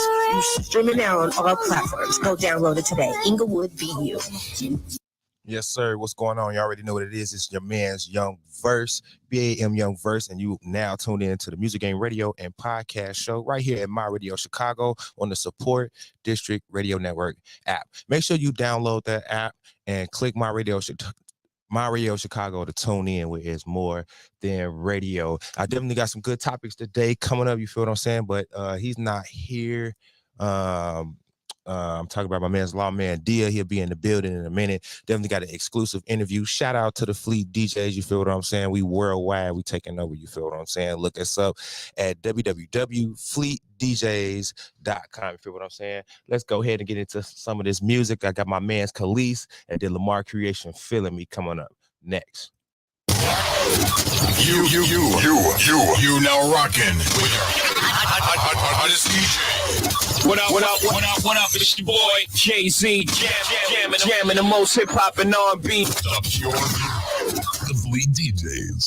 You stream it now on all platforms. Go download it today. Inglewood BU. Yes, sir. What's going on? You already know what it is. It's your man's Young Verse, BAM Young Verse, and you now tuned in to the Music Game Radio and Podcast Show right here at My Radio Chicago on the Support District Radio Network app. Make sure you download that app and click My Radio Chicago to tune in where it's more than radio. I definitely got some good topics today coming up. You feel what I'm saying? But he's not here. I'm talking about my man's Lawmandia. He'll be in the building in a minute. Definitely got an exclusive interview. Shout out to the Fleet DJs. You feel what I'm saying? We worldwide. We taking over. You feel what I'm saying? Look us up at www.fleetdjs.com. You feel what I'm saying? Let's go ahead and get into some of this music. I got my man's Khalees and then Lamar Creation Feeling Me coming up next. You now rocking with hottest DJ. What up, it's your boy, Jay-Z, jamming the most hip-hop and R&B. Up your the Fleet DJs.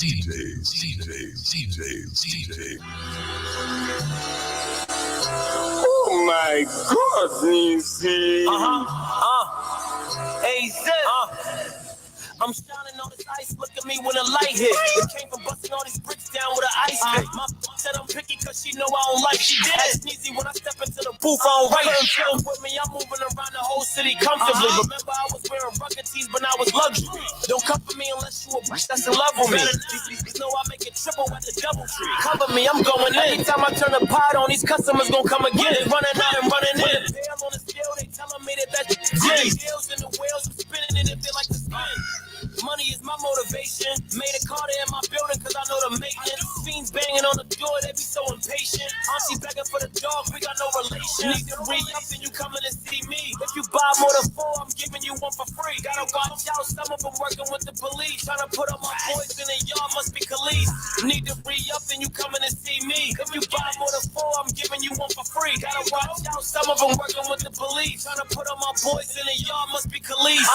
Oh my goodness. Hey, I'm shining on this ice, look at me when the light hit. It came from busting all these bricks down with an ice pick. My said I'm picky cause she know I don't like she did it. Sneezy when I step into the booth, I don't write her film with me. I'm moving around the whole city comfortably. Remember I was wearing rugged tees, but now it's luxury. Don't come for me unless you a bitch that's in love with me. These know I make it triple at the double tree. Cover me, I'm going in. Anytime I turn the pot on, these customers gon' come again. They running out and running in. Tails on the scale, they telling me that deals in the wheels, I'm spinning and it feel like the spin. Money is my motivation. Made a car there in my building cause I know the maintenance. Fiends banging on the door, they be so impatient. Auntie begging for the dog, we got no relation. Need to re-up and you coming to see me. If you buy more than 4, I'm giving you one for free. Gotta watch out, some of them working with the police. Trying to put up my boys in the yard, must be Khalees. Need to re-up and you coming to see me. If you buy more than 4, I'm giving you one for free. Gotta watch out, some of them working with the police. Trying to put up my boys in the yard, must be Khalees.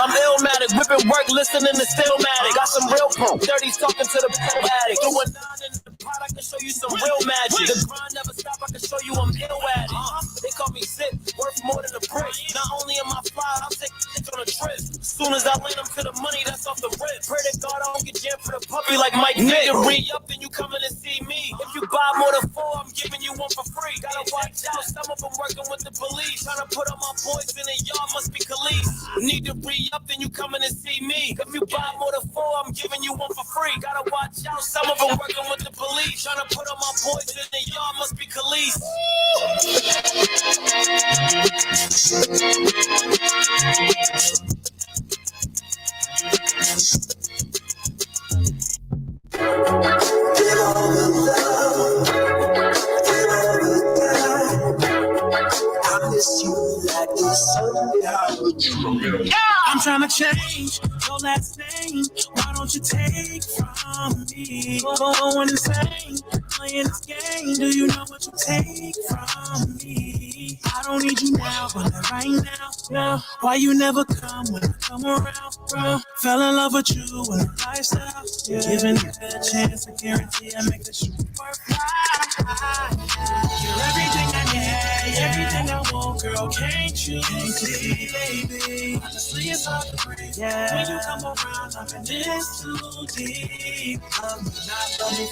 I'm illmatic, whipping work, listening to Stillmatic. Got some real pump, 30s talking to the pro addict. Do a 9 in the pot, I can show you some real magic. The grind never stop, I can show you I'm ill at it. They call me sick, worth more than a brick. Not only am I fly, I'll take it on a trip. As soon as I land them to the money, that's off the rip. Pray to God I don't get jammed for the puppy like Mike Vick. Re-up and you coming to see me. If you buy more than 4, I'm giving you one for free. Gotta watch out, some of them working with the police. Trying to put up my boys in the yard, must be Khalees. Need to re-up and you coming to see me. If you buy more than 4, I'm giving you one for free. Gotta watch out, some of them working with the police. Trying to put up my boys in the yard, must be Khalees. I'm trying to change your last name. Why don't you take from me? Going insane, playing this game. Do you know what you take from me? I don't need you now, but not right now. Why you never come when I come around, bro? Fell in love with you and the lifestyle. Giving you a chance, I guarantee I make the shoot worthwhile. You're everything I need, everything I want, girl. Can't you see, baby? Honestly, it's hard to breathe. When you come around, I'm in this too deep. Love me, not love me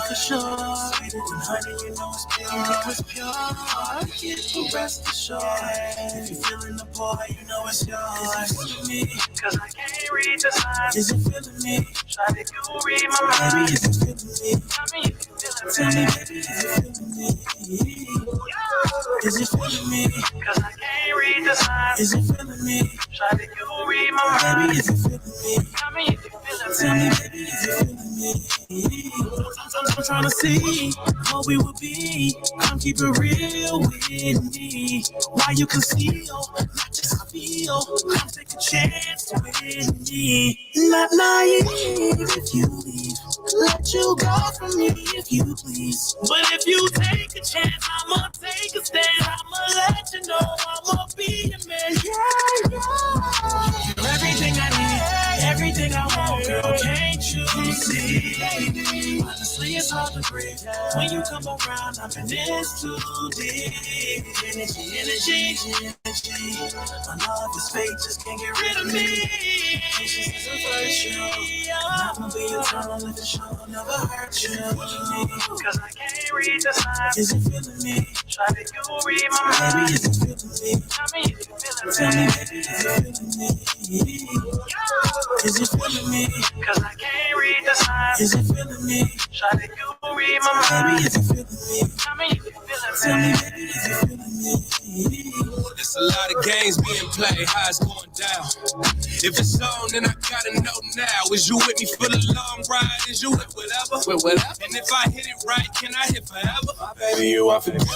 for sure, Sweeter than honey, you know it's pure. I get the rest assured. If you're feeling the boy, you know it's yours. Is it feeling me? Cause I can't read the signs. Is it feeling me? Try to you read my mind. Baby, is it feeling me? Tell me if you feel it. Tell me, baby, is it feeling me? Is it feeling me? Cause I can't read the signs. Is it feeling me? Try to you read my mind. Baby, is it feeling me? Tell me if you feel it. Tell me, baby, is it feeling me? I'm trying to see what we would be. Come keep it real with me. Why you conceal, not just feel. Come take a chance with me. Not naive if you leave. Let you go from me if you please. But if you take a chance, I'ma take a stand. I'ma let you know I'ma be your man. Yeah. You're everything I need, everything I want, girl. Can't you see? Honestly, it's hard to breathe when you come around, I'm in this too deep. Energy. My love is fake, just can't get rid of me. This is the first show. I'ma be eternal if the show never hurt you. Cause I can't read the signs. Is it feeling me? Try to you read my mind. Baby, is it feeling me? Tell me if you feeling me. Baby, is it feeling me? Is it feeling me? Cause I can't read the signs. Is it feeling me? Try to you read my mind. Baby, is it feeling me? Tell me if you feeling me. Tell me, baby, is it feeling me? There's a lot of games being played, how it's going down. If it's on, then I gotta know now. Is you with me for the long ride? Is you with whatever? And if I hit it right, can I hit forever? Baby, you are forgettable.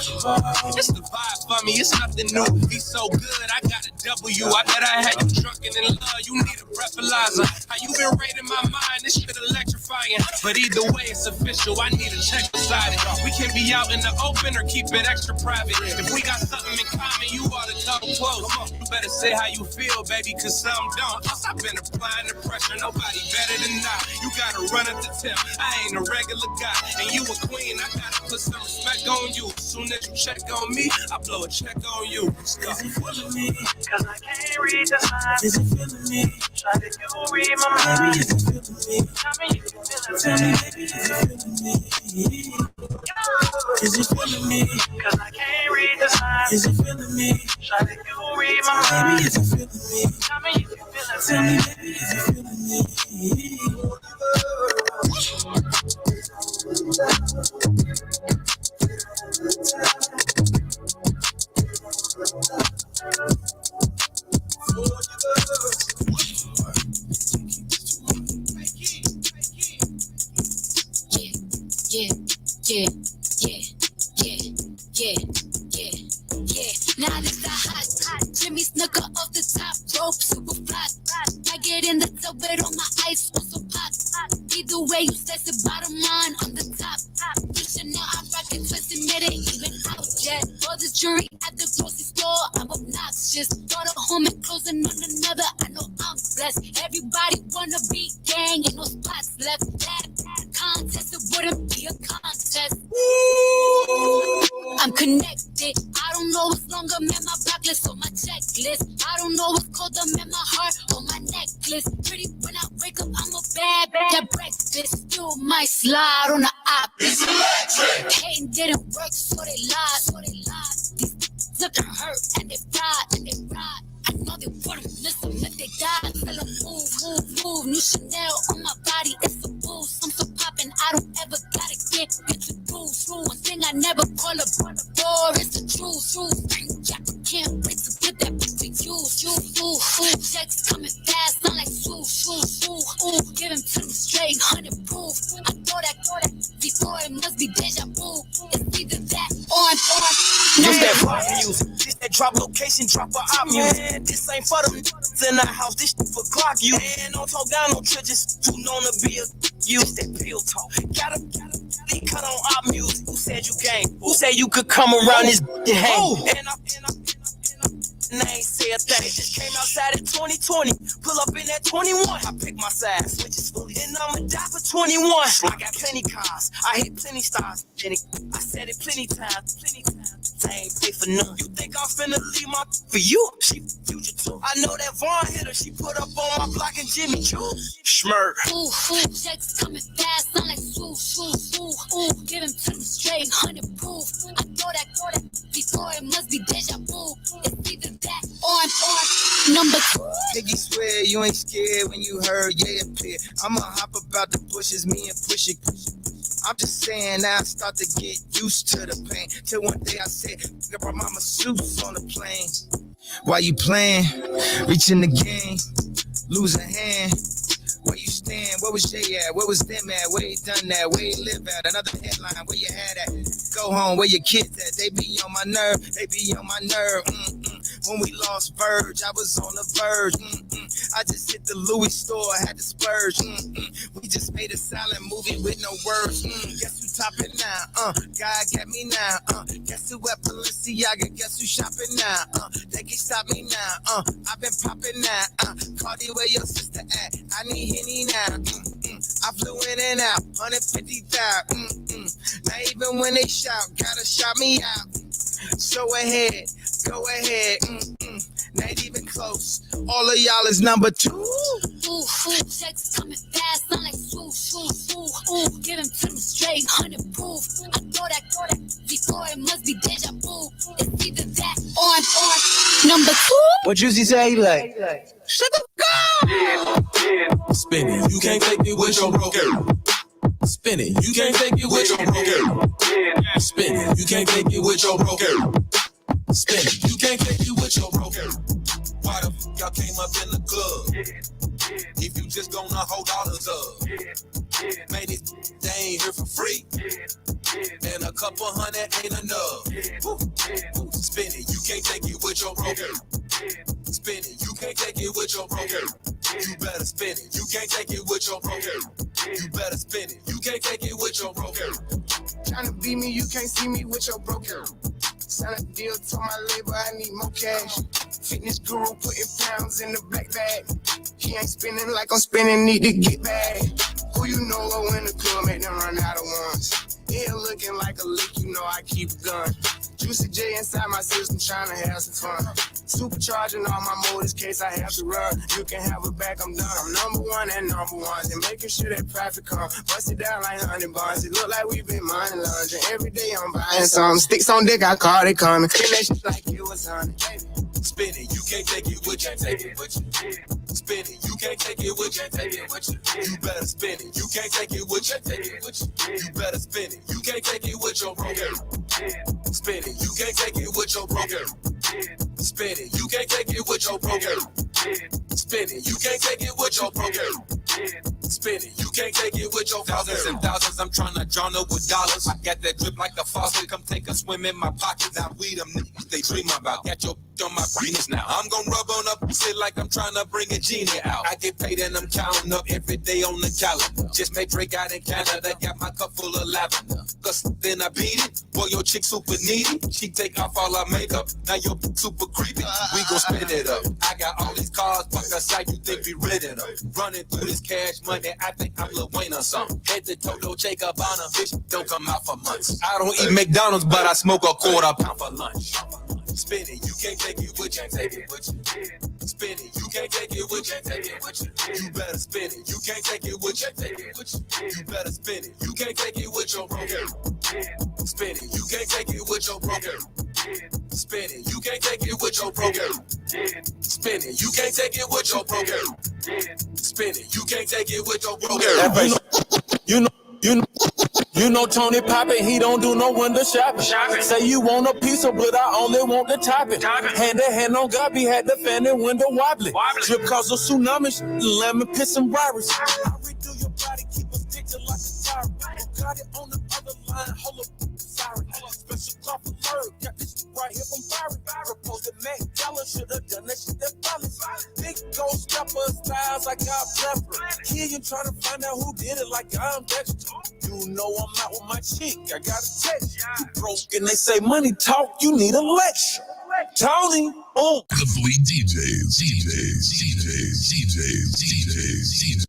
It's the vibe for me, it's nothing new. He's so good, I got a W. I bet I had you drunken in love. You need a breathalyzer. How you been raiding my mind? This shit electrifying. But either way, it's official. I need a check beside it. We can be out in the open or keep it extra private. If we got something in common, you ought to come close. You better say how you feel, baby, cause some don't. I've been applying the pressure, nobody better than I. You gotta run up the tip. I ain't a regular guy, and you a queen. I gotta put some respect on you. As soon as you check on me, I blow a check on you. Let's go. Is it feeling me? Cause I can't read the signs. Is it feeling me? Try to you read my mind. Baby, is it feeling me? Tell me if you feeling me. Tell me, baby, is it feeling me? Is it feeling me? Cause I can't read the signs. Is it feeling me? Try to you read my mind. Baby, is it feeling me? Tell me if you feeling me. Tell me, baby, is it feeling me? Now this the hot Jimmy Snooker off the top rope, super fly. I get in the tub, but on my ice also pop. Either way, you slice the bottom line on the top. You should know I'm rocking twisted, it ain't even out yet. All the jury at the grocery store, I'm obnoxious. Brought a home and closing on another, I know I'm blessed. Everybody wanna be gang, ain't no spots left. That contest, it wouldn't be a contest. I'm connected, I don't know what's longer, man, my blacklist on my checklist. I don't know what's colder, man, my heart on my necklace. Pretty when I wake up, I'm a bad that breakfast. Still might slide on the opposite. Hating didn't work, so they lied. These looking hurt, and they ride. I know they wouldn't listen if they died. Tell them move. New Chanel on my body, it's a boost. I'm so poppin', I don't ever gotta get your bruise. One thing I never call a door is the truth. I can't wait to put that bitch to use. Checks coming fast, I'm like ooh. Give him to me straight, 100 proof. I thought that before, it must be deja vu. It's either that or I'm This that pop music, this that drop location, drop a op music. This ain't for them in the house, this shit for Glock you. And don't talk down no trenches, too known to be a use that pill talk. Gotta cut on op music. Who said you gang? Who said you could come around this hang? And I ain't say a thing. Just came outside at 2020. Pull up in that 21. I pick my side, switches fully. And I'ma die for 21. I got plenty cars. I hit plenty stars. I said it plenty times. I ain't pay for none. You think I'm finna leave my for you? She future too. I know that Vaughn hit her. She put up on my block and Jimmy Choo. Schmirk. Ooh, checks coming fast. I'm like ooh. Give him to me straight, 100 proof. I thought that before, it must be deja vu. It's either that or I'm number 2. Nigga swear you ain't scared when you heard yeah appear. I'ma hop about the bushes, me and push it. I'm just saying now I start to get used to the pain. Till one day I said, I brought my masseuse on the plane. Why you playing? Reaching the game, lose a hand. Where you stand? Where was Jay at? Where was them at? Where you done that? Where you live at? Another headline, where you had at? Go home, where your kids at? They be on my nerve, When we lost Verge, I was on the verge. I just hit the Louis store, had to splurge. We just made a silent movie with no words. Guess who topping now? God got me now. Guess who at Balenciaga? Guess who shopping now? They can stop me now. I've been popping now. Cardi, where your sister at? I need Henny now. I flew in and out, 150,000. Now even when they shout, gotta shout me out. So ahead, go ahead. Not even close. All of y'all is number 2. Ooh, checks coming fast, I'm like swoosh. Ooh, give him to me straight, 100 proof. I thought that before, it must be deja vu. It's either that or number 2. What Juicy say? Like, shut the fuck. Spin it, you can't take it with your broker. Spin it, you can't take it with your broker. Spin it, you can't take it with your broker. Spin it, you can't take it with your broker. Why the f y'all came up in the club? If you just gonna hold dollars up, man, they ain't here for free. And a couple hundred ain't enough. Spin it, you can't take it with your broker. Spin it, you can't take it with your broker. You better spin it, you can't take it with your broker. You better spin it, you can't take it with your broker. Tryna beat me, you can't see me with your broker. Sign a deal, told my label I need more cash. Fitness guru putting pounds in the black bag. He ain't spinning like I'm spinning, need to get back. Who you know low in the club, make them run out of ones. Yeah, looking like a lick, you know I keep a gun. Juicy J inside my system, tryna have some fun. Supercharging all my motors, case I have to run. You can have it back, I'm done. I'm number 1 and number 1. And making sure that profit come. Bust it down like 100 bonds. It look like we've been money laundering. Every day I'm buying some. Sticks on dick, I caught it coming. Spin that shit like it was on it. Spin it, you can't take it with you. Take it with you. Spin it, you can't take it with you. Take it with you. You better spin it, you can't take it with you. Take it with you. You better spin it, you can't take it with your broker. Spin it, you can't take it with your broker. Spin it, you can't take it with your broker. Spin it, you can't take it with your broker. Spin it, you can't take it with your thousands and thousands. I'm trying to drown up with dollars. I got that drip like a faucet. Come take a swim in my pockets. Now we them niggas they dream about. Got your on my penis now. I'm gonna rub on up shit like I'm trying to bring a genie out. I get paid and I'm counting up every day on the calendar. Just made Drake out in Canada. Got my cup full of lavender. Cause then I beat it. Boy, your chick super needy. She take off all our makeup. Now you're super creepy. We gon' spin it up. I got all these cars, fuck us like you think we rid it up. Running through this cash money, I think I'm Lil Wayne or something. Head to Toto, Jacob on a bitch, don't come out for months. I don't eat McDonald's, but I smoke a quarter-pound for lunch. Spin it, you can't take it with you. Take it with you. Spin it, you can't take it with you. Take it with you. You better spin it, you can't take it with you. Take it with you. You better spin it, you can't take it with your broker. Spin it, you can't take it with your broker. Spin it, you can't take it with your broker. Spin it, you can't take it with your broker. Spin it, you can't take it with your broker. You know Tony Poppin', he don't do no window shopping. Say you want a piece of but I only want the topping. Hand to hand on God, he had the fan and window wobbly. Drip cause of tsunamis, lemon piss and virus. I redo your body, keep a picture like a tire. Got it on the other line, hold up, sorry. Special cloth alert, got this right here from Barry. Proposed to Mac Dollar, should've done that shit that violence. Big ghost stepper styles, I got plethora. Kid, you trying to find out who did it like I'm Dexter. You know I'm out with my chick, I got a text. You broke and they say money talk, you need a lecture. Tony, The Fleet DJs.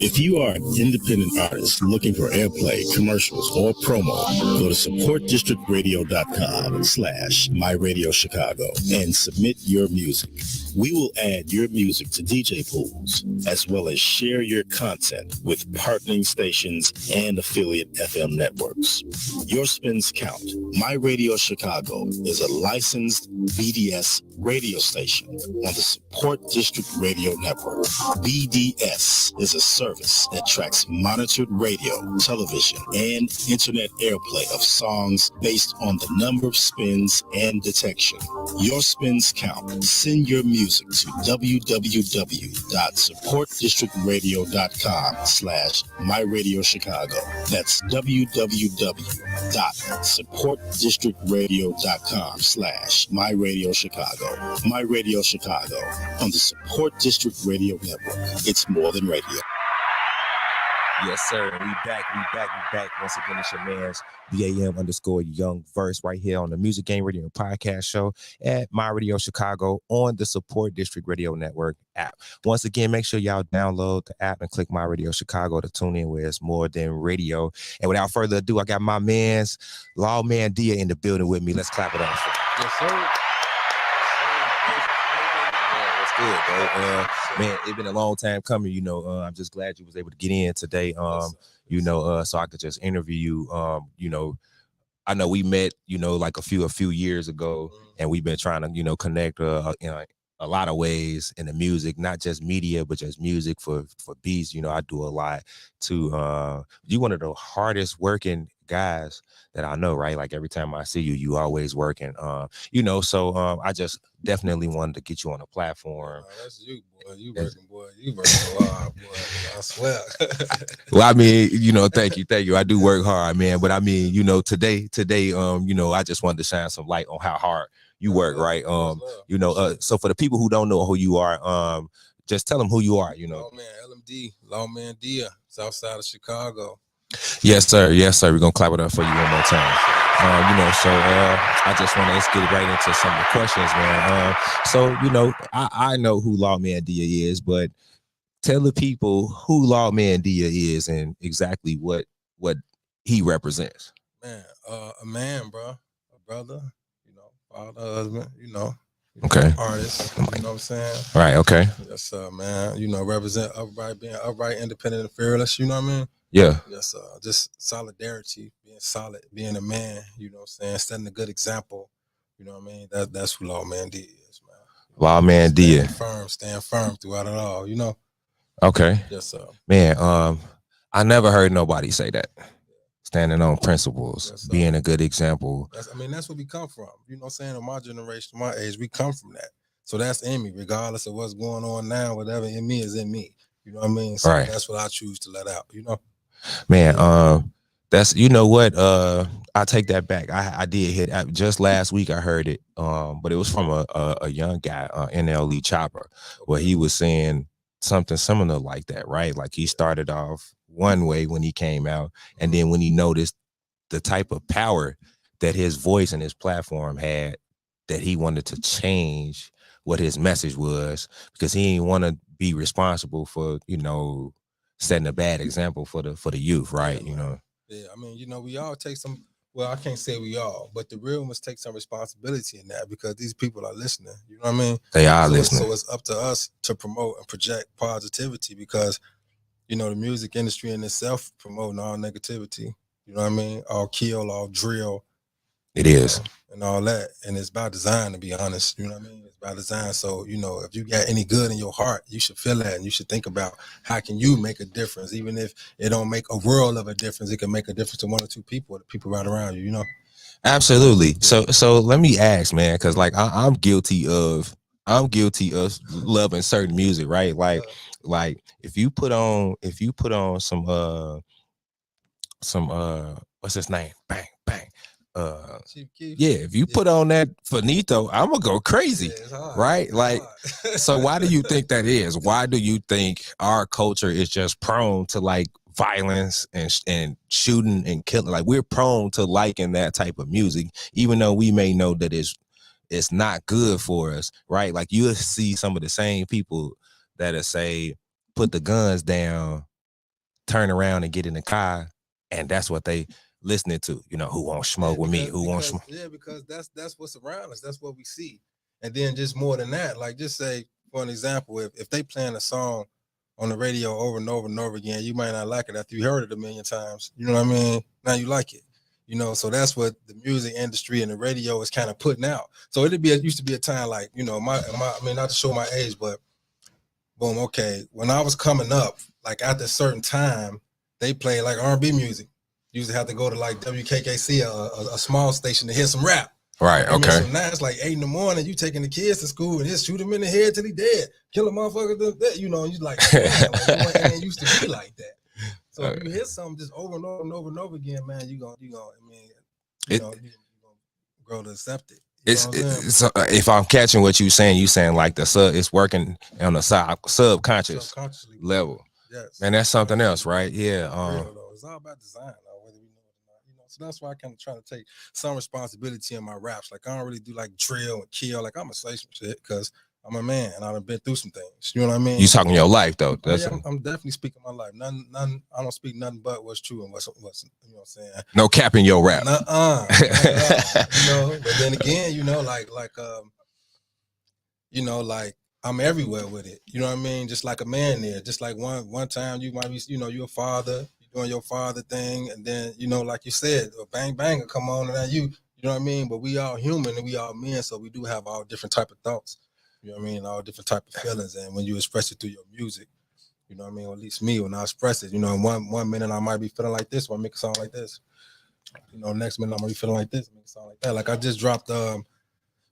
If you are an independent artist looking for airplay, commercials, or promo, go to supportdistrictradio.com/MyRadioChicago and submit your music. We will add your music to DJ pools, as well as share your content with partnering stations and affiliate FM networks. Your spins count. My Radio Chicago is a licensed BDS radio station on the Support District Radio Network. BDS is a service that tracks monitored radio, television, and internet airplay of songs based on the number of spins and detection. Your spins count. Send your music to www.supportdistrictradio.com/MyRadioChicago. That's www.supportdistrictradio.com/MyRadioChicago. My Radio Chicago on the Support District Radio Network. It's more than radio. Yes, sir. And we back. Once again, it's your man's BAM_YoungVerse right here on the Music Game Radio podcast show at My Radio Chicago on the Support District Radio Network app. Once again, make sure y'all download the app and click My Radio Chicago to tune in where it's more than radio. And without further ado, I got my man's Lawmandia in the building with me. Let's clap it up. Yes, sir. Good, bro. Man, it's been a long time coming. I'm just glad you was able to get in today. So I could just interview you. I know we met, like a few years ago, and we've been trying to, connect, in a lot of ways in the music, not just media, but just music for beats. I do a lot too. You one of the hardest working guys that I know, right? Like every time I see you, you always working. So I just definitely wanted to get you on a platform. Oh, that's you, boy. You working, boy. You working hard, boy. I swear. Well, I mean, thank you. I do work hard, man. But I mean, today, I just wanted to shine some light on how hard you work, right? So for the people who don't know who you are, just tell them who you are. Oh man, LMD, Lawmandia, South Side of Chicago. Yes, sir. We're gonna clap it up for you one more time. I just want to get right into some of the questions, man. I know who Lawmandia is, but tell the people who Lawmandia is and exactly what he represents. Man, a man, bro, a brother, father, husband, Okay. Artist, you know what I'm saying? Right. Okay. Yes, man. Represent upright, being upright, independent, and fearless. You know what I mean? Yeah. Yes, just solidarity, being solid, being a man. You know what I'm saying? Setting a good example. You know what I mean? That's who Lawmandia is, man. Lawmandia. Stand firm throughout it all. Okay. Yes, sir. Man, I never heard nobody say that. Standing on principles, yes, being a good example. That's where we come from. You know what I'm saying? In my generation, my age, we come from that. So that's in me, regardless of what's going on now. Whatever in me is in me. You know what I mean? So right. That's what I choose to let out. Man, that's I take that back. I did hit just last week. I heard it, but it was from a young guy, NLE Chopper, where he was saying something similar like that, right? Like he started off one way when he came out, and then when he noticed the type of power that his voice and his platform had, that he wanted to change what his message was, because he didn't want to be responsible for setting a bad example for the youth, right? Yeah, I mean, we all take some. Well, I can't say we all, but the real must take some responsibility in that, because these people are listening. You know what I mean? They are listening. So it's up to us to promote and project positivity, because the music industry in itself promoting all negativity. You know what I mean? All kill, all drill. It is. And all that. And it's by design, to be honest. You know what I mean? It's by design. So, if you got any good in your heart, you should feel that, and you should think about how can you make a difference. Even if it don't make a world of a difference, it can make a difference to one or two people, the people right around you, Absolutely. So let me ask, man, because like I'm guilty of loving certain music, right? Like if you put on some what's his name? Bang, bang. Yeah, if you put on that Finito, I'm gonna go crazy, right? Like, so why do you think that is? Why do you think our culture is just prone to like violence and shooting and killing? Like, we're prone to liking that type of music, even though we may know that it's not good for us, right? Like, you'll see some of the same people that'll say, put the guns down, turn around and get in the car, and that's what they listening to, who won't smoke with me, who won't smoke. Yeah, because that's what's around us. That's what we see. And then just more than that, like, just say, for an example, if they playing a song on the radio over and over and over again, you might not like it after you heard it a million times. You know what I mean? Now you like it. So that's what the music industry and the radio is kind of putting out. So it used to be a time like, I mean, not to show my age, but boom, okay. When I was coming up, like after a certain time, they played like R&B music. You used to have to go to like WKKC, a small station, to hear some rap. Right, okay. So now it's like 8 a.m, you taking the kids to school and just shoot them in the head till he dead. Kill a motherfucker, and you like, man, it used to be like that. So if you hear something just over and over and over and over again, man, you gonna grow to accept it. So if I'm catching what you're saying like it's working on a subconscious level. Yes. And that's something else, right? Yeah. Real, though. It's all about design, though, whether we know it or not. You know, so that's why I kind of try to take some responsibility in my raps. Like I don't really do like drill and kill. Like I'm gonna say some shit because I'm a man and I've been through some things. You know what I mean? You talking your life though. That's I'm definitely speaking my life. None. I don't speak nothing but what's true and what's you know what I'm saying. No cap in your rap. You know, but then again, you know, like you know, like I'm everywhere with it. You know what I mean? Just like a man there. Just like one time you might be, you know, you're a father, you're doing your father thing, and then, you know, like you said, a bang bang will come on and then you know what I mean? But we all human and we all men, so we do have all different type of thoughts. You know what I mean? All different type of feelings. And when you express it through your music, you know what I mean? Or at least me, when I express it, you know, one minute I might be feeling like this, one make it sound like this. You know, next minute I might be feeling like this, make it sound like that. Like I just dropped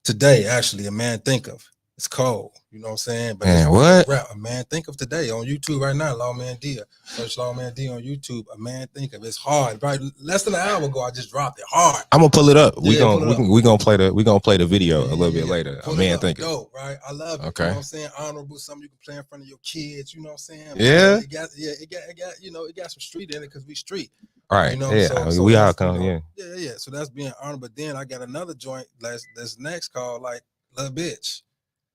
today, actually, A Man Think Of. It's cold, you know what I'm saying? But man, what? Rap, A Man Think Of today on YouTube right now, Lawmandia. Search Lawmandia on YouTube, A Man Think Of. It's hard. Right, less than an hour ago, I just dropped it hard. I'm gonna pull it up. We gonna play the video a little bit later. Pull A Man up. Think Of. Dope, right? I love it. Okay. You know what I'm saying? Honorable, something you can play in front of your kids. You know what I'm saying? Yeah. It got you know, it got some street in it because we street. Right. You know, yeah. so we all that's, come. you know, Yeah. Yeah. So that's being honored. But then I got another joint that's next called like Little Bitch.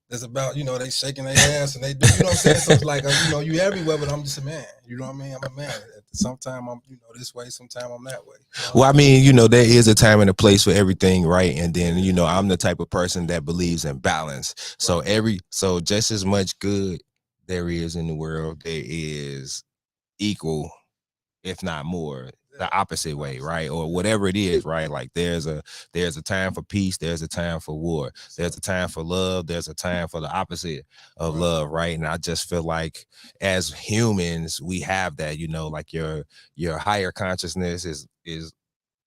That's about, you know, they shaking their ass and they do, you know what I'm saying? So it's like, you know, you everywhere, but I'm just a man. You know what I mean? I'm a man. Sometimes I'm, you know, this way, sometimes I'm that way. You know? Well, I mean, you know, there is a time and a place for everything, right? And then, you know, I'm the type of person that believes in balance. So so just as much good there is in the world, there is equal, if not more, the opposite way, right? Or whatever it is, right? Like there's a time for peace, there's a time for war, there's a time for love, there's a time for the opposite of love, right? And I just feel like as humans, we have that, you know, like your higher consciousness is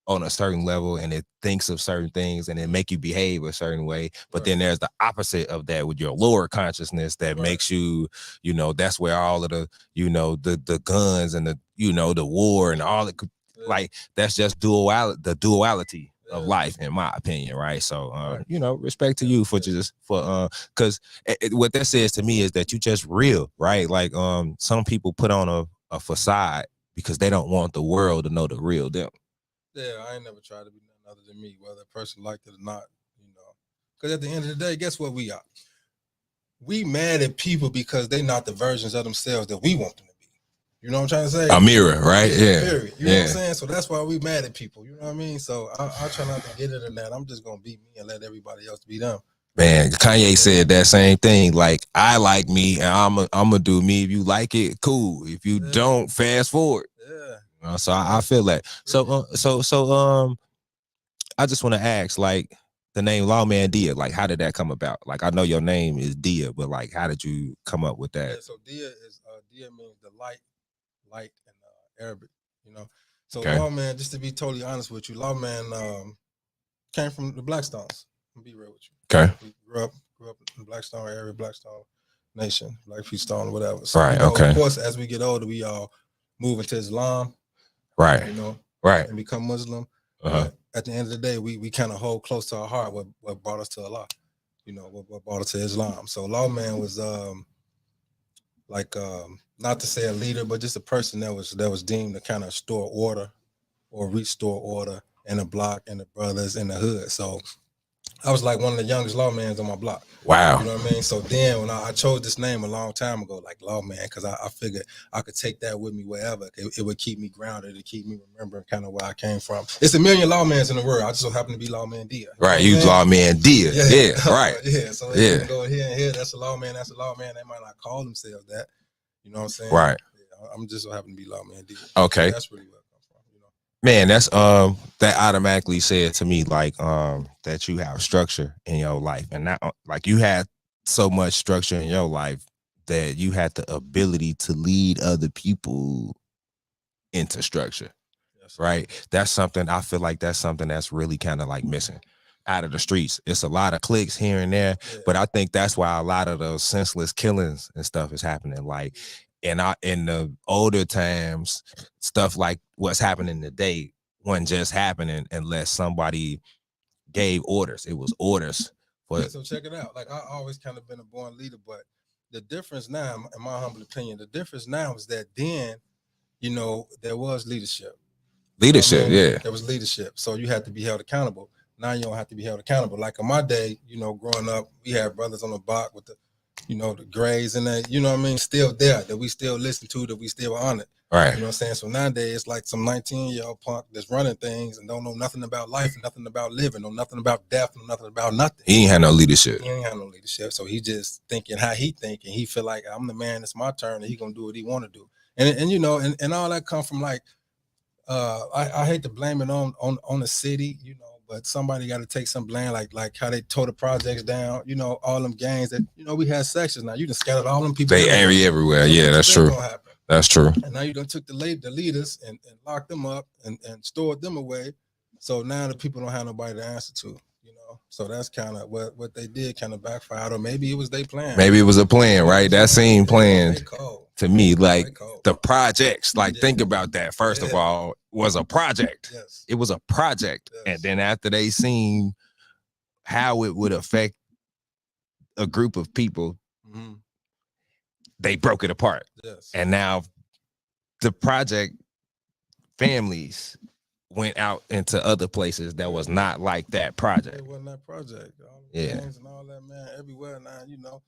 on a certain level and it thinks of certain things and it make you behave a certain way. But then there's the opposite of that with your lower consciousness that makes you, you know, that's where all of the, you know, the guns and the, you know, the war and all it like that's just the duality of life, in my opinion, right? So you know, respect to you for because what that says to me is that you just real, right? Like some people put on a facade because they don't want the world to know the real them. Yeah, I ain't never tried to be nothing other than me, whether a person liked it or not, you know. Because at the end of the day, guess what we are? We mad at people because they not the versions of themselves that we want them to be. You know what I'm trying to say? A mirror, right? Yeah. Period. You know what I'm saying? So that's why we mad at people. You know what I mean? So I try not to get it in that. I'm just going to be me and let everybody else be them. Man, Kanye said that same thing. Like, I like me and I'm gonna do me. If you like it, cool. If you don't, fast forward. Yeah. So I feel that. So I just want to ask, like, the name Lawmandia, like, how did that come about? Like, I know your name is Dia, but like, how did you come up with that? Yeah, so Dia means the light in Arabic, you know. So Lawman, just to be totally honest with you, Lawman came from the Blackstones. I'm gonna be real with you. Okay. We grew up in Blackstone area, Blackstone Nation, Blackfeet Stone, whatever. So, right. You know, okay. Of course, as we get older, we all move into Islam. Right. You know. Right. And become Muslim. But at the end of the day, we kind of hold close to our heart what brought us to Allah. You know, what brought us to Islam. So Lawman was not to say a leader, but just a person that was deemed to kind of store order or restore order in the block and the brothers in the hood. So I was like one of the youngest lawmans on my block. Wow. You know what I mean? So then when I chose this name a long time ago, like Lawman, because I figured I could take that with me wherever. It would keep me grounded. It keep me remembering kind of where I came from. It's a million lawmans in the world. I just so happen to be Lawmandia. Right. You Lawmandia. Yeah. Right. Yeah. So if you go here and here, that's a lawman, that's a lawman. They might not call themselves that. You know what I'm saying? Right. Yeah, I'm just so happen to be Lawmandia. Okay. So that's really what it comes from. You know? Man, that's that automatically said to me like that you have structure in your life, and not like you had so much structure in your life that you had the ability to lead other people into structure. Right. That's something I feel like that's something that's really kind of like missing out of the streets. It's a lot of clicks here and there, but I think that's why a lot of those senseless killings and stuff is happening. Like in the older times, stuff like what's happening today wasn't just happening unless somebody gave orders. It was orders. So check it out. Like I always kind of been a born leader, but the difference now, in my humble opinion, the difference now is that then, you know, there was leadership. Leadership, yeah. There was leadership. So you had to be held accountable. Now you don't have to be held accountable. Like in my day, you know, growing up, we had brothers on the block with the, you know, the Grays and that, you know what I mean, still there, that we still listen to, that we still honored. Right. You know what I'm saying? So nowadays it's like some 19-year-old punk that's running things and don't know nothing about life, nothing about living, know nothing about death, know nothing about nothing. He ain't had no leadership. He ain't had no leadership. So he just thinking how he thinking. He feel like I'm the man, it's my turn, and he gonna do what he want to do. And you know, and all that come from like, I hate to blame it on the city, you know, but somebody got to take some blame, like how they tore the projects down, you know, all them gangs that, you know, we had sections now. You just scattered all them people. They everywhere. Yeah, that's true. That's true. And now you done took the leaders and locked them up and stored them away. So now the people don't have nobody to answer to, you know. So that's kind of what they did, kind of backfired, or maybe it was their plan. Maybe it was a plan, right? That seemed planned to me. Like the projects, like think about that. First of all, was a project. Yes. It was a project. Yes. And then after they seen how it would affect a group of people, they broke it apart. Yes. And now the project families went out into other places that was not like that project. It wasn't that project. All the gangs and all that, man, everywhere now, you know.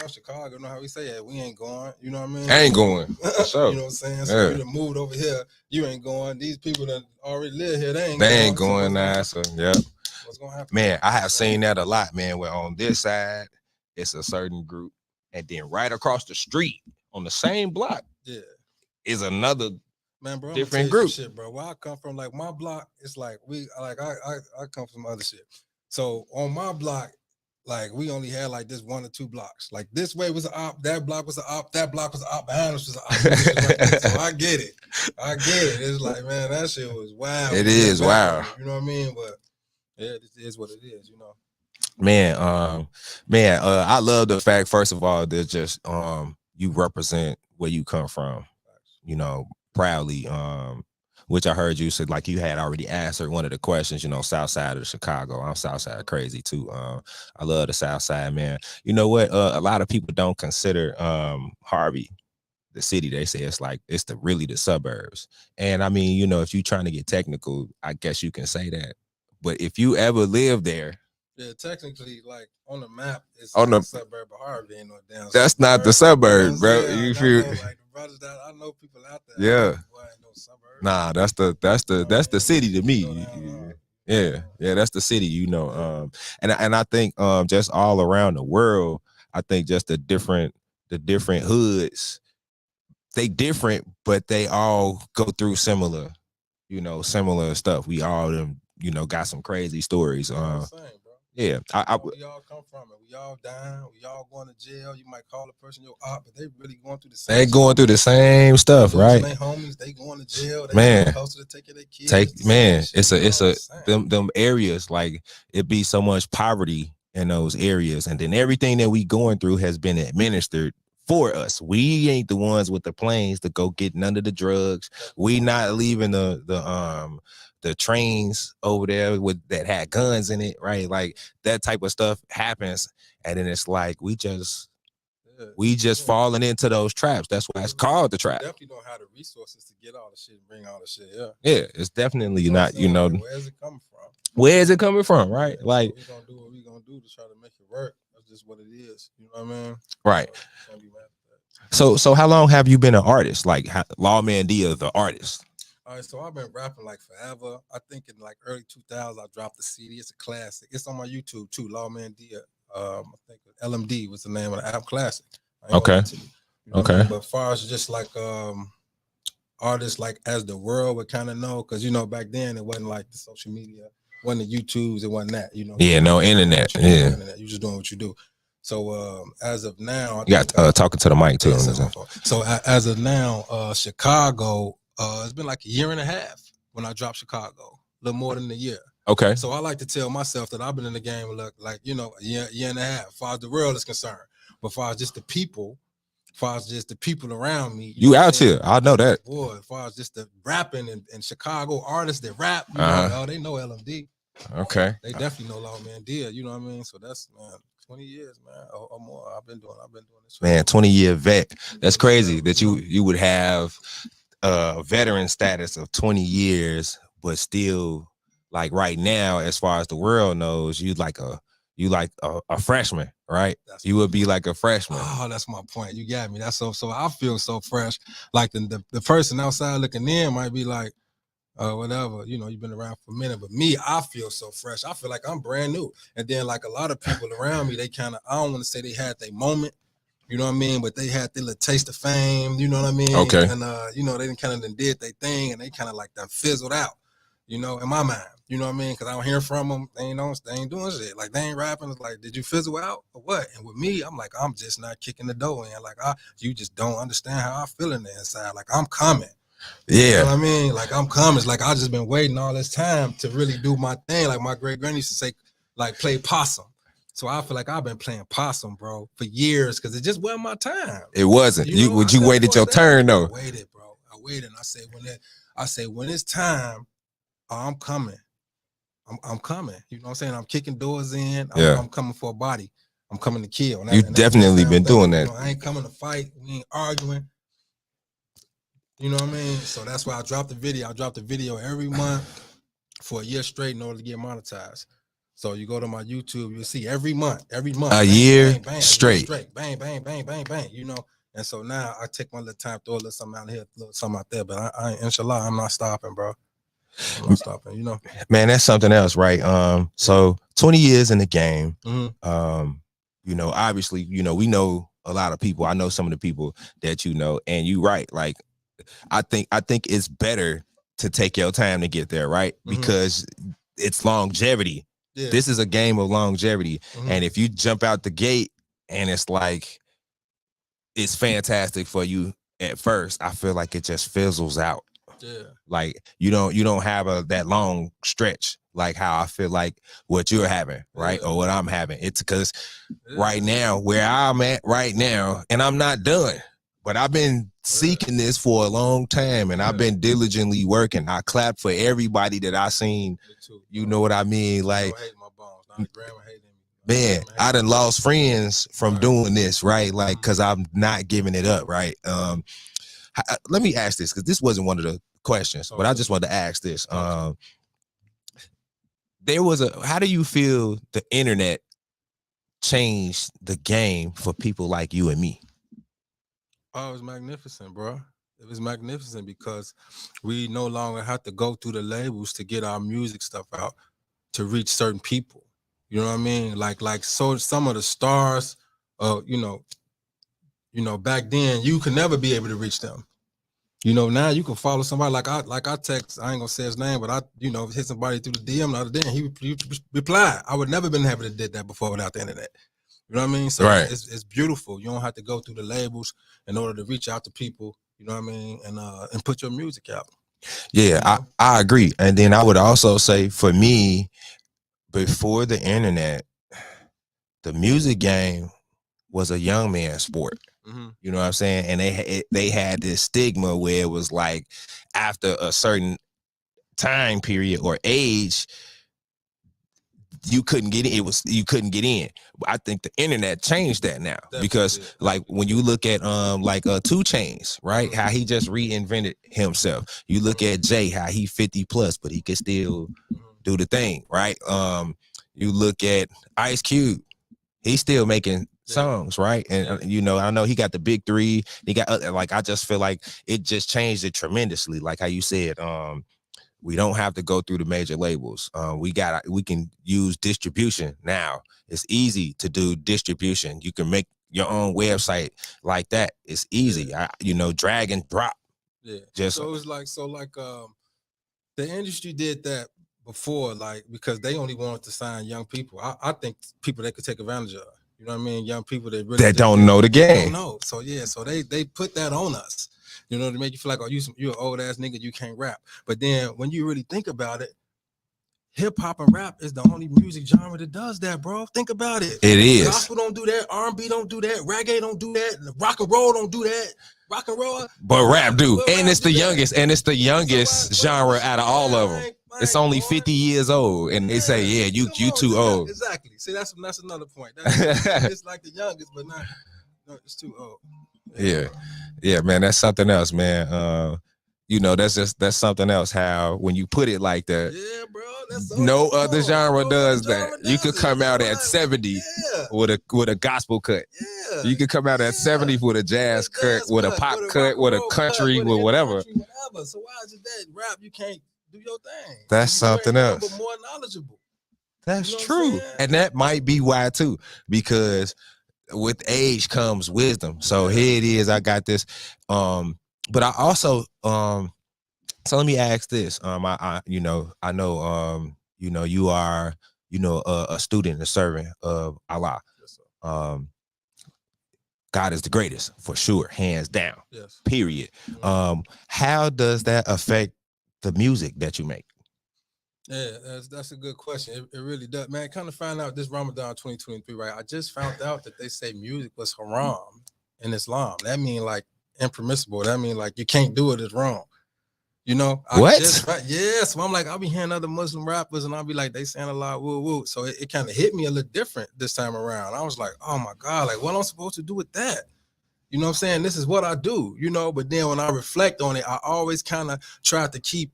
Chicago, know how we say it. We ain't going. You know what I mean? I ain't going. So, you know what I'm saying? So you done moved over here. You ain't going. These people that already live here, they ain't going now. So yeah. What's gonna happen? Man, I have seen that a lot, man. Where on this side, it's a certain group, and then right across the street on the same block, is another different group. Shit, bro. Where I come from, like my block, it's like I come from other shit. So on my block, like we only had like this 1 or 2 blocks. Like this way was an op, that block was an op, that block was an op, behind us was an op. So I get it. It's like, man, that shit was wild. It is wild. You know what I mean? But yeah, it is what it is, you know. Man, I love the fact, first of all, that just you represent where you come from, you know, proudly. Which I heard you said, like you had already answered one of the questions, you know, South Side of Chicago. I'm South Side crazy too. I love the South Side, man. You know what? A lot of people don't consider Harvey the city. They say it's like it's really the suburbs. And I mean, you know, if you're trying to get technical, I guess you can say that. But if you ever live there, yeah, technically, like on the map, it's on the suburb of Harvey. Ain't no damn. That's suburb. not the suburb, bro. You feel like the brothers that I know people out there. Yeah. No suburb. Nah, that's the city to me. Yeah, that's the city, you know. And I think just all around the world, I think just the different hoods, they different, but they all go through similar stuff. We all you know got some crazy stories. Yeah, we all come from it. We all dying. We all going to jail. You might call a person your op, but they really going through the same. They going through the same stuff, right? They homies. They going to jail. They man, closer to taking their kids. It's them areas, like it be so much poverty in those areas, and then everything that we going through has been administered for us. We ain't the ones with the planes to go get none of the drugs. We not leaving the trains over there that had guns in it, right? Like that type of stuff happens, and then it's like we just falling into those traps. That's why it's called the trap. Definitely don't have the resources to get all the shit and bring all the shit. Yeah, it's definitely not. You know, where's it coming from? Where is it coming from, right? Like we gonna do what we gonna do to try to make it work. That's just what it is. You know what I mean? Right. So how long have you been an artist? Like Lawmandia, the artist? All right, so I've been rapping like forever. I think in like early 2000s, I dropped the CD. It's a classic. It's on my YouTube too, Lawmandia. I think LMD was the name of the album, classic. Okay. Okay. But far as just like artists, like as the world would kind of know, because you know back then it wasn't like the social media, wasn't the YouTubes, it wasn't that, you know. Yeah, no internet. Yeah, you just doing what you do. So as of now, you got talking to the mic too. So as of now, Chicago. It's been like a year and a half when I dropped Chicago, a little more than a year. Okay. So I like to tell myself that I've been in the game like you know, a year and a half, as far as the world is concerned. But as far as just the people, around me. You out here. I know that. Boy, as far as just the rapping and Chicago artists that rap, you know, they know LMD. Okay. They definitely know Lawmandia, you know what I mean? So that's, man, 20 years, man, or more. I've been doing this. Man, 20-year vet. That's crazy that you would have veteran status of 20 years, but still, like right now, as far as the world knows, you like a freshman, right? You would be like a freshman. Oh, that's my point. You got me. That's so I feel so fresh. Like the person outside looking in might be like, whatever, you know, you've been around for a minute, but me, I feel so fresh. I feel like I'm brand new. And then like a lot of people around me, they kind of, I don't want to say they had their moment, you know what I mean? But they had their little taste of fame, you know what I mean? Okay. And, you know, they kind of did their thing and they kind of like that fizzled out, you know, in my mind, you know what I mean? Because I don't hear from them. They ain't doing shit. Like, they ain't rapping. It's like, did you fizzle out or what? And with me, I'm like, I'm just not kicking the door in. Like, you just don't understand how I feel in the inside. Like, I'm coming. Yeah. You know what I mean? Like, I'm coming. It's like, I just been waiting all this time to really do my thing. Like, my great granny used to say, like, play possum. So I feel like I've been playing possum, bro, for years because it just wasn't my time. It wasn't. You waited your turn though. I waited, bro. I waited. And I say when it's time, I'm coming. I'm coming. You know what I'm saying? I'm kicking doors in. I'm coming for a body. I'm coming to kill. You definitely been doing that. You know, I ain't coming to fight. We ain't arguing. You know what I mean? So that's why I dropped the video. I dropped the video every month for a year straight in order to get monetized. So you go to my YouTube, you'll see every month, a bang, year bang, bang, straight. Bang, bang, bang, bang, bang, you know? And so now I take my little time, throw a little something out here, a little something out there, but I inshallah, I'm not stopping, bro. I'm not stopping, you know? Man, that's something else, right? So 20 years in the game, Mm-hmm. you know, obviously, you know, we know a lot of people. I know some of the people that you know, and you right. Like, I think it's better to take your time to get there, right? Mm-hmm. Because it's longevity. Yeah. This is a game of longevity. Mm-hmm. And if you jump out the gate and it's like, it's fantastic for you at first, I feel like it just fizzles out. Yeah. Like you don't have that long stretch like how I feel like what you're having, right? Yeah. Or what I'm having. It's because right now, where I'm at right now, and I'm not done, but I've been seeking this for a long time and I've been diligently working. I clap for everybody that I seen. You know what I mean? Like, man, I done lost friends from doing this, right? Like, cause I'm not giving it up, right? Let me ask this, cause this wasn't one of the questions, but I just wanted to ask this. How do you feel the internet changed the game for people like you and me? Oh, it was magnificent, bro. It was magnificent because we no longer have to go through the labels to get our music stuff out to reach certain people. You know what I mean? Like so some of the stars, you know, back then you could never be able to reach them. You know, now you can follow somebody like I text, I ain't gonna say his name, but I, you know, hit somebody through the DM the other day and he replied. I would never been able to did that before without the internet. You know what I mean? So it's beautiful. You don't have to go through the labels in order to reach out to people, you know what I mean, and put your music out. Yeah, you know? I agree. And then I would also say for me, before the internet, the music game was a young man's sport. Mm-hmm. You know what I'm saying? And they had this stigma where it was like after a certain time period or age, you couldn't get in. You couldn't get in. I think the internet changed that now. Definitely. Because like when you look at 2 Chainz, right? How he just reinvented himself. You look at Jay, how he 50 plus, but he can still do the thing, right? You look at Ice Cube, he's still making songs, right? And you know, I know he got the big 3. He got like, I just feel like it just changed it tremendously. Like how you said, we don't have to go through the major labels. We can use distribution now. It's easy to do distribution. You can make your own website like that. It's easy. You know, drag and drop. Yeah. Just so it was like the industry did that before, like because they only wanted to sign young people. I think people they could take advantage of. You know what I mean? Young people that really don't know the game. Don't know. So yeah, so they put that on us. You know, to make you feel like, oh, you're an old ass nigga, you can't rap. But then when you really think about it, hip hop and rap is the only music genre that does that, bro. Think about it. It is. Gospel don't do that. R&B don't do that. Reggae don't do that. Rock and roll don't do that. Rock and roll. But rap do. And it's the youngest. And it's the youngest genre out of all of them. It's only 50 years old, and they say, yeah, you too old. Exactly. See, that's another point. It's like the youngest, but not. No, it's too old. Yeah, man, that's something else, man. You know, that's something else. How when you put it like that, yeah, bro, that's no other genre does that. You could come out at 70 with a gospel cut. Yeah, you could come out at 70 with a jazz cut, with a pop cut, with a country, with whatever. So why is it that rap you can't do your thing? That's something else. But more knowledgeable. That's true, and that might be why too, because with age comes wisdom. So here it is. I got this. But I also so let me ask this. I know you are a student, a servant of Allah. Yes, sir. God is the greatest for sure, hands down. Yes. Period. How does that affect the music that you make? Yeah, that's a good question. It really does, man. Kind of find out this Ramadan 2023, right? I just found out that they say music was haram in Islam. That mean like impermissible. That mean like you can't do it. It's wrong. You know? What? So I'm like, I'll be hearing other Muslim rappers and I'll be like, they saying a lot, woo woo. So it kind of hit me a little different this time around. I was like, oh my God, like what am I supposed to do with that? You know what I'm saying? This is what I do, you know? But then when I reflect on it, I always kind of try to keep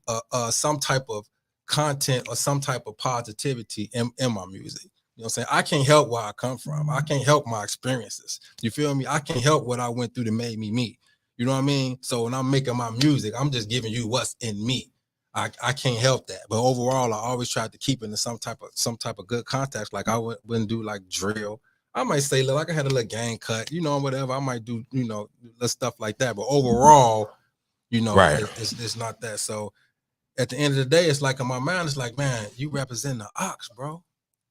some type of content or some type of positivity in my music. You know what I'm saying? I can't help where I come from. I can't help my experiences. You feel me? I can't help what I went through that made me me. You know what I mean? So when I'm making my music, I'm just giving you what's in me. I can't help that. But overall, I always try to keep it in some type of good context. Like I wouldn't do like drill. I might say, look, like I had a little gang cut, you know, whatever. I might do, you know, little stuff like that. But overall, you know, right. It's not that. So at the end of the day, it's like in my mind, it's like, man, you represent the ox, bro.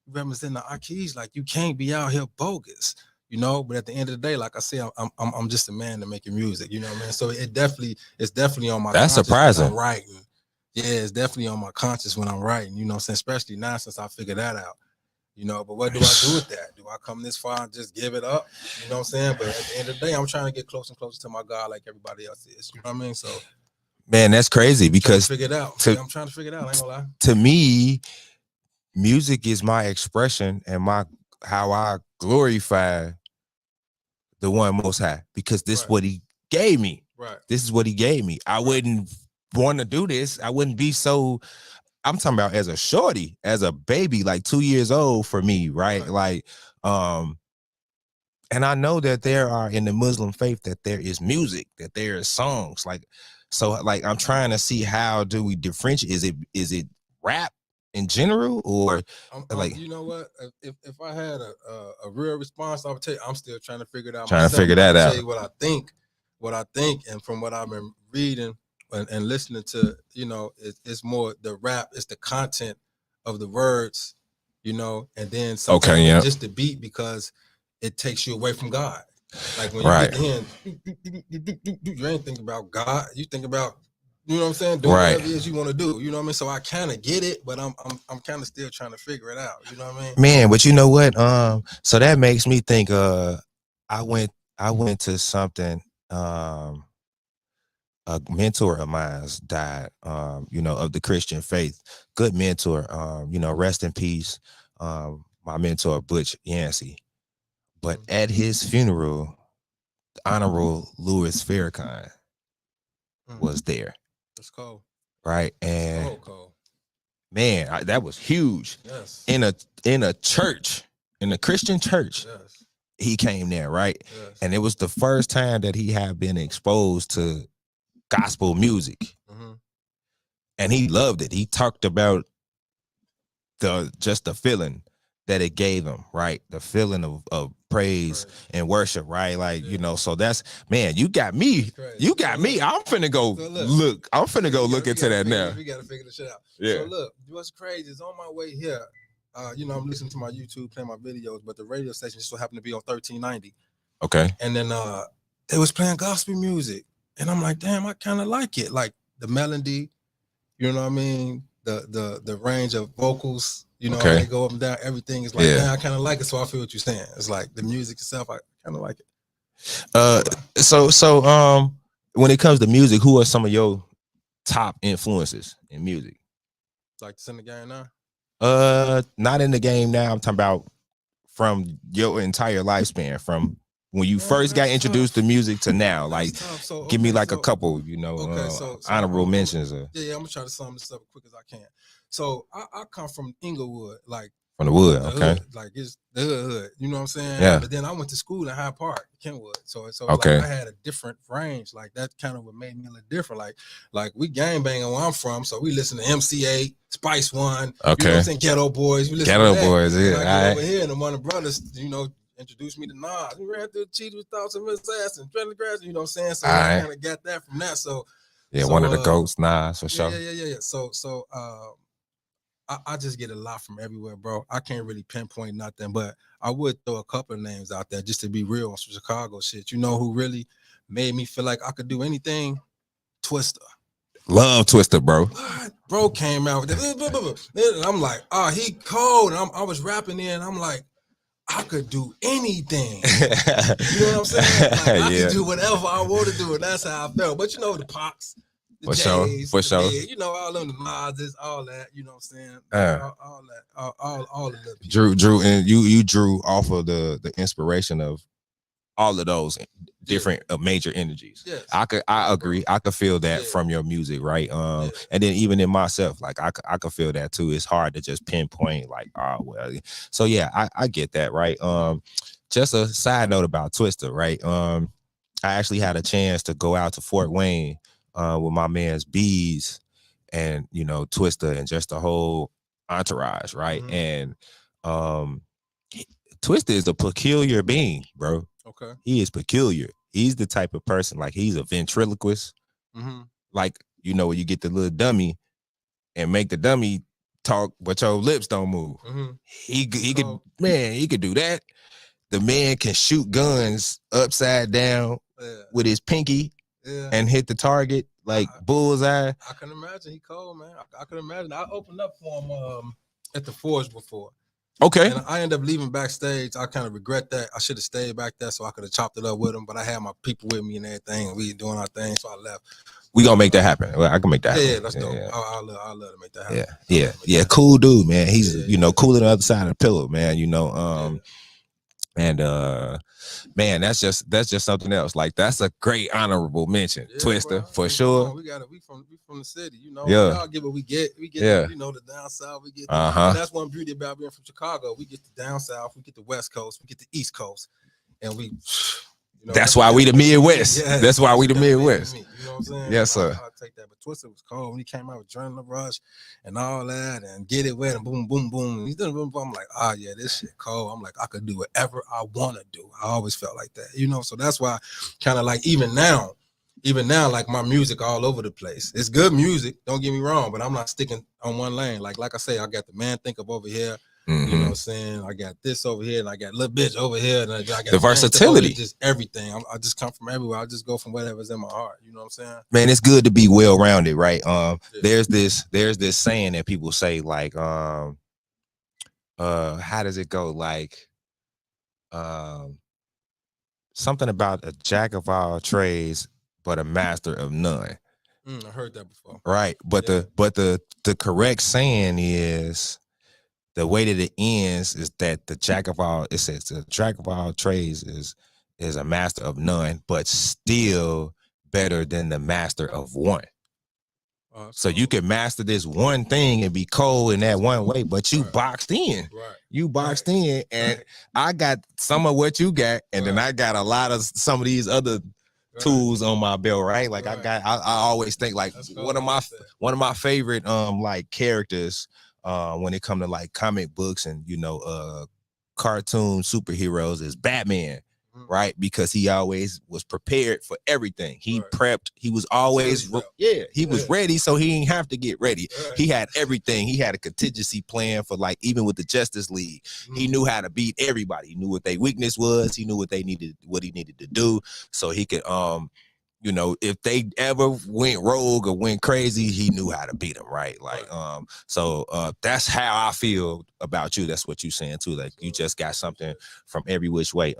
You represent the Akis. Like you can't be out here bogus, you know. But at the end of the day, like I say, I'm just a man to making music, you know what I mean? So it's definitely on my. That's surprising. When I'm writing, yeah, it's definitely on my conscience when I'm writing, you know what I'm saying? Especially now since I figured that out, you know. But what do I do with that? Do I come this far and just give it up? You know what I'm saying? But at the end of the day, I'm trying to get closer and closer to my God, like everybody else is. You know what I mean? So. Man, that's crazy because I'm trying to figure it out. I ain't gonna lie. To me, music is my expression and how I glorify the one most high, because this is what he gave me. Right. This is what he gave me. I wouldn't want to do this. I wouldn't be so. I'm talking about as a shorty, as a baby, like 2 years old for me, right? Like, and I know that there are in the Muslim faith that there is music, that there is songs, like. So like I'm trying to see how do we differentiate? Is it rap in general or like you know what? If I had a real response, I would tell you I'm still trying to figure it out. Trying to figure that out. Tell you what I think, and from what I've been reading and listening to, you know, it's more the rap, it's the content of the words, you know, and then just the beat because it takes you away from God. Like when you get in, you ain't thinking about God. You think about, you know what I'm saying, doing whatever it is you want to do. You know what I mean? So I kind of get it, but I'm kind of still trying to figure it out. You know what I mean? Man, but you know what? So that makes me think. I went to something. A mentor of mine's died. You know, of the Christian faith. Good mentor. You know, rest in peace. My mentor Butch Yancey. But at his funeral, Honorable Louis Farrakhan was there. That's cool. Right. And cool. Man, that was huge. Yes. In a church, in a Christian church, yes. He came there, right? Yes. And it was the first time that he had been exposed to gospel music. Mm-hmm. And he loved it. He talked about just the feeling that it gave him, right? The feeling of praise and worship, right? Like, you know, so that's, man, you got me. You got me. I'm finna go look. I'm finna go look into that now. We got to figure this shit out. Yeah. So look, what's crazy is on my way here, you know, I'm listening to my YouTube, playing my videos, but the radio station just so happened to be on 1390. Okay. And then they was playing gospel music. And I'm like, damn, I kind of like it. Like the melody, you know what I mean? The range of vocals, you know, they go up and down, everything is like, man, I kind of like it. So I feel what you're saying. It's like the music itself, I kind of like it. So when it comes to music, who are some of your top influences in music? Like it's in the game now? Not in the game now. I'm talking about from your entire lifespan, from when you first got introduced to music to now. Like, so, give me like a couple, you know, honorable mentions. Yeah, I'm gonna try to sum this up as quick as I can. So I come from Inglewood, like from the wood, the okay. hood, like it's the hood, you know what I'm saying? Yeah. But then I went to school in Hyde Park, Kenwood. So okay. like I had a different range. Like that kind of what made me look different. Like we gang banging where I'm from, so we listen to MC8, Spice One, okay. You know what I'm saying? Ghetto Boys. We listen Ghetto to that. Boys, yeah. And I get over here and the Warner Brothers, you know, introduced me to Nas. We ran through the Cheetah with Thoughts and Miss Ass and Trent Grass, you know what I'm saying? So I kind of got that from that. So yeah, one of the GOATs, Nas, for sure. Yeah. So I just get a lot from everywhere, bro. I can't really pinpoint nothing, but I would throw a couple of names out there just to be real on some Chicago shit. You know who really made me feel like I could do anything? Twista. Love Twista, bro. What? Bro came out with that. And I'm like, he cold. And I was rapping in. I'm like, I could do anything. You know what I'm saying? Like, I could do whatever I want to do, and that's how I felt. But you know, the Pops, the Jays, for sure. You know, all of the Mazes, all that. You know what I'm saying? All that, all of that. Drew, and you drew off of the inspiration of all of those different major energies. Yes. I agree. I could feel that from your music, right? And then even in myself, like I could feel that too. It's hard to just pinpoint like, well. So yeah, I get that, right? Just a side note about Twista, right? I actually had a chance to go out to Fort Wayne with my man's Bees and, you know, Twista and just the whole entourage, right? And Twista is a peculiar being, bro. Okay. He is peculiar. He's the type of person, like he's a ventriloquist. Like, you know, when you get the little dummy and make the dummy talk, but your lips don't move. He could do that. The man can shoot guns upside down with his pinky and hit the target like bullseye. I can imagine he cold, man. I can imagine. I opened up for him at the Forge before. Okay. And I ended up leaving backstage. I kind of regret that. I should have stayed back there so I could have chopped it up with him. But I had my people with me and everything, and we doing our thing, so I left. We gonna make that happen. Well, I can make that happen. Yeah, that's dope. I'll love to make that happen. Yeah. Cool dude, man. He's you know, cool on the other side of the pillow, man. You know, man, that's just something else. Like that's a great honorable mention. Twista, bro, for sure. We from the city, you know. Yeah. We all get what we get. We get you know, the down south. We get and that's one beauty about being from Chicago. We get the down south, we get the West Coast, we get the East Coast, and we you know, that's why we the Midwest. Yeah, that's why we the Midwest. You know what I'm saying? Yes, sir. I'll take that. But Twista was cold when he came out with Adrenaline Rush and all that, and Get It Wet and boom, boom, boom. And he's done boom, boom. I'm like, yeah, this shit cold. I'm like, I could do whatever I want to do. I always felt like that, you know. So that's why, kind of like even now, like my music all over the place. It's good music. Don't get me wrong, but I'm not sticking on one lane. Like I say, I got the Man Think Of over here. You know what I'm saying? I got this over here, and I got little bitch over here, and I got the versatility, just everything. I just come from everywhere. I just go from whatever's in my heart. You know what I'm saying? Man, it's good to be well rounded, right? There's this saying that people say, like, how does it go? Like, something about a jack of all trades, but a master of none. I heard that before. Right, but the correct saying is, the way that it ends is that the jack of all, it says the jack of all trades is a master of none, but still better than the master of one. So you can master this one thing and be cold in that one way, but you boxed in. You boxed in, and I got some of what you got, and then I got a lot of some of these other tools on my belt, right? Like I always think like one of my favorite like characters when it comes to like comic books and, you know, cartoon superheroes is Batman, right? Because he always was prepared for everything. He prepped. He was always, he was ready, so he didn't have to get ready. He had everything. He had a contingency plan for, like, even with the Justice League, he knew how to beat everybody. He knew what their weakness was. He knew what he needed to do, so he could, you know, if they ever went rogue or went crazy, he knew how to beat them, right? Like, so that's how I feel about you. That's what you're saying too. Like, you just got something from every which way.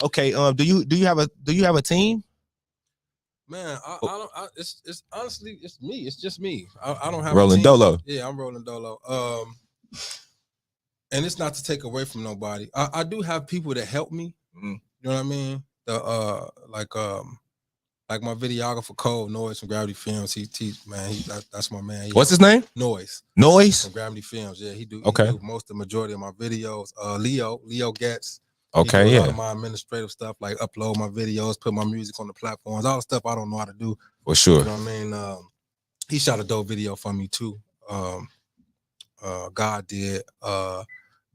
Okay. Do you have a team? Man, I don't. It's honestly, it's me. It's just me. I don't have Rolling a team. Dolo. Yeah, I'm rolling Dolo. And it's not to take away from nobody. I do have people that help me. Mm-hmm. You know what I mean? Like my videographer Cole Noise from Gravity Films. That's my man. What's his name? Noise Noise from Gravity Films. Yeah, he do most the majority of my videos. Leo Getz. Okay, a lot of my administrative stuff, like upload my videos, put my music on the platforms, all the stuff I don't know how to do. For sure. You know what I mean? He shot a dope video for me too. God did.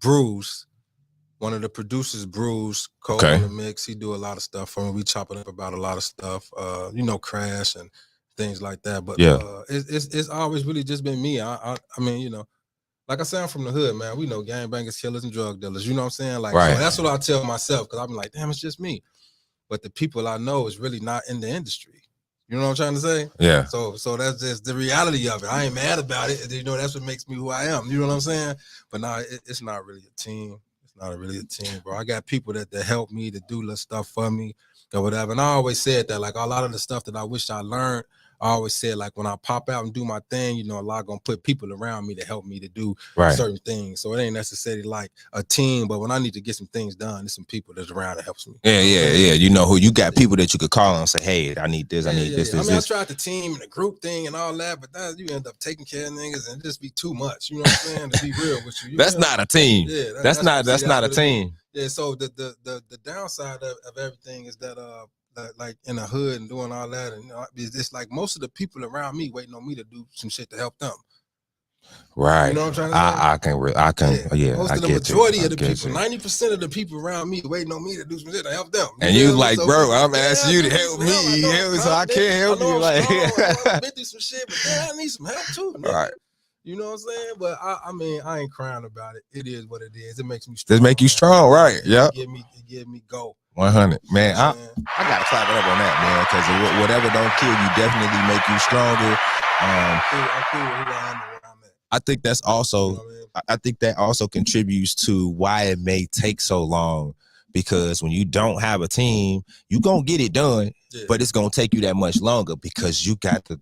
Bruce, one of the producers, Bruce, Cole on the mix. He do a lot of stuff for me. We chopping up about a lot of stuff. Crash and things like that. But it's always really just been me. I mean, like I said, I'm from the hood, man. We know gangbangers, killers, and drug dealers. You know what I'm saying? Like, so that's what I tell myself, because I'm like, damn, it's just me. But the people I know is really not in the industry. You know what I'm trying to say? Yeah. So that's just the reality of it. I ain't mad about it. That's what makes me who I am. You know what I'm saying? But nah, it's not really a team. It's not really a team, bro. I got people that help me, to do little stuff for me or whatever. And I always said that, like, a lot of the stuff that I wish I learned, I always said, like, when I pop out and do my thing, a lot gonna put people around me to help me to do certain things. So it ain't necessarily like a team, but when I need to get some things done, there's some people that's around that helps me. Yeah. You know who you got, people that you could call and say, hey, I need this, I need this. I mean, I tried the team and the group thing and all that, but then you end up taking care of niggas and it just be too much. You know what I'm saying? To be real with you. That's not a team. Yeah, that's not a team. Yeah, so the downside of everything is that like in the hood and doing all that, and it's like most of the people around me waiting on me to do some shit to help them. Right. You know what I'm trying to say? I can. Most of the majority of the people, 90% of the people around me waiting on me to do some shit to help them. And you like, bro, I'm asking you to help me, so I can't help you. Like, I've been through some shit, but I need some help too. Nigga. Right. You know what I'm saying? But I mean, I ain't crying about it. It is what it is. It makes me strong. It make you strong, right? Yeah. It give me go. 100, man. I gotta clap it up on that, man, because whatever don't kill you definitely make you stronger. I'm cool with who I am and where I'm at. I think that's also, I think that also contributes to why it may take so long, because when you don't have a team, you gonna get it done, but it's gonna take you that much longer because you got to,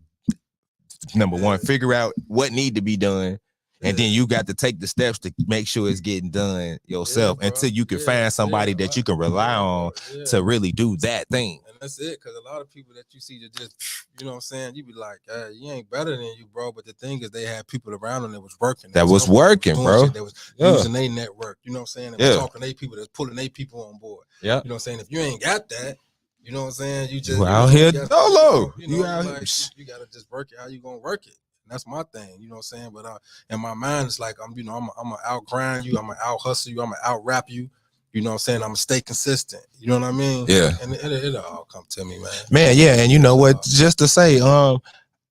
number one, figure out what need to be done. And then you got to take the steps to make sure it's getting done yourself until you can find somebody that you can rely on to really do that thing. And that's it, because a lot of people that you see that just, you know what I'm saying, you be like, you ain't better than you, bro. But the thing is, they had people around them that was working. That was working, bro. That was using their network, you know what I'm saying? That was talking to their people, that's pulling their people on board. Yeah. You know what I'm saying? If you ain't got that, you know what I'm saying? You just out here dolo. You out here. You gotta just work it how you gonna work it. That's my thing, you know what I'm saying? But in my mind, it's like I'm gonna out grind you, I'm gonna out hustle you, I'm gonna out rap you. You know what I'm saying? I'm gonna stay consistent. You know what I mean? Yeah. And it'll all come to me, man. Man, yeah. And you know what? Just to say, I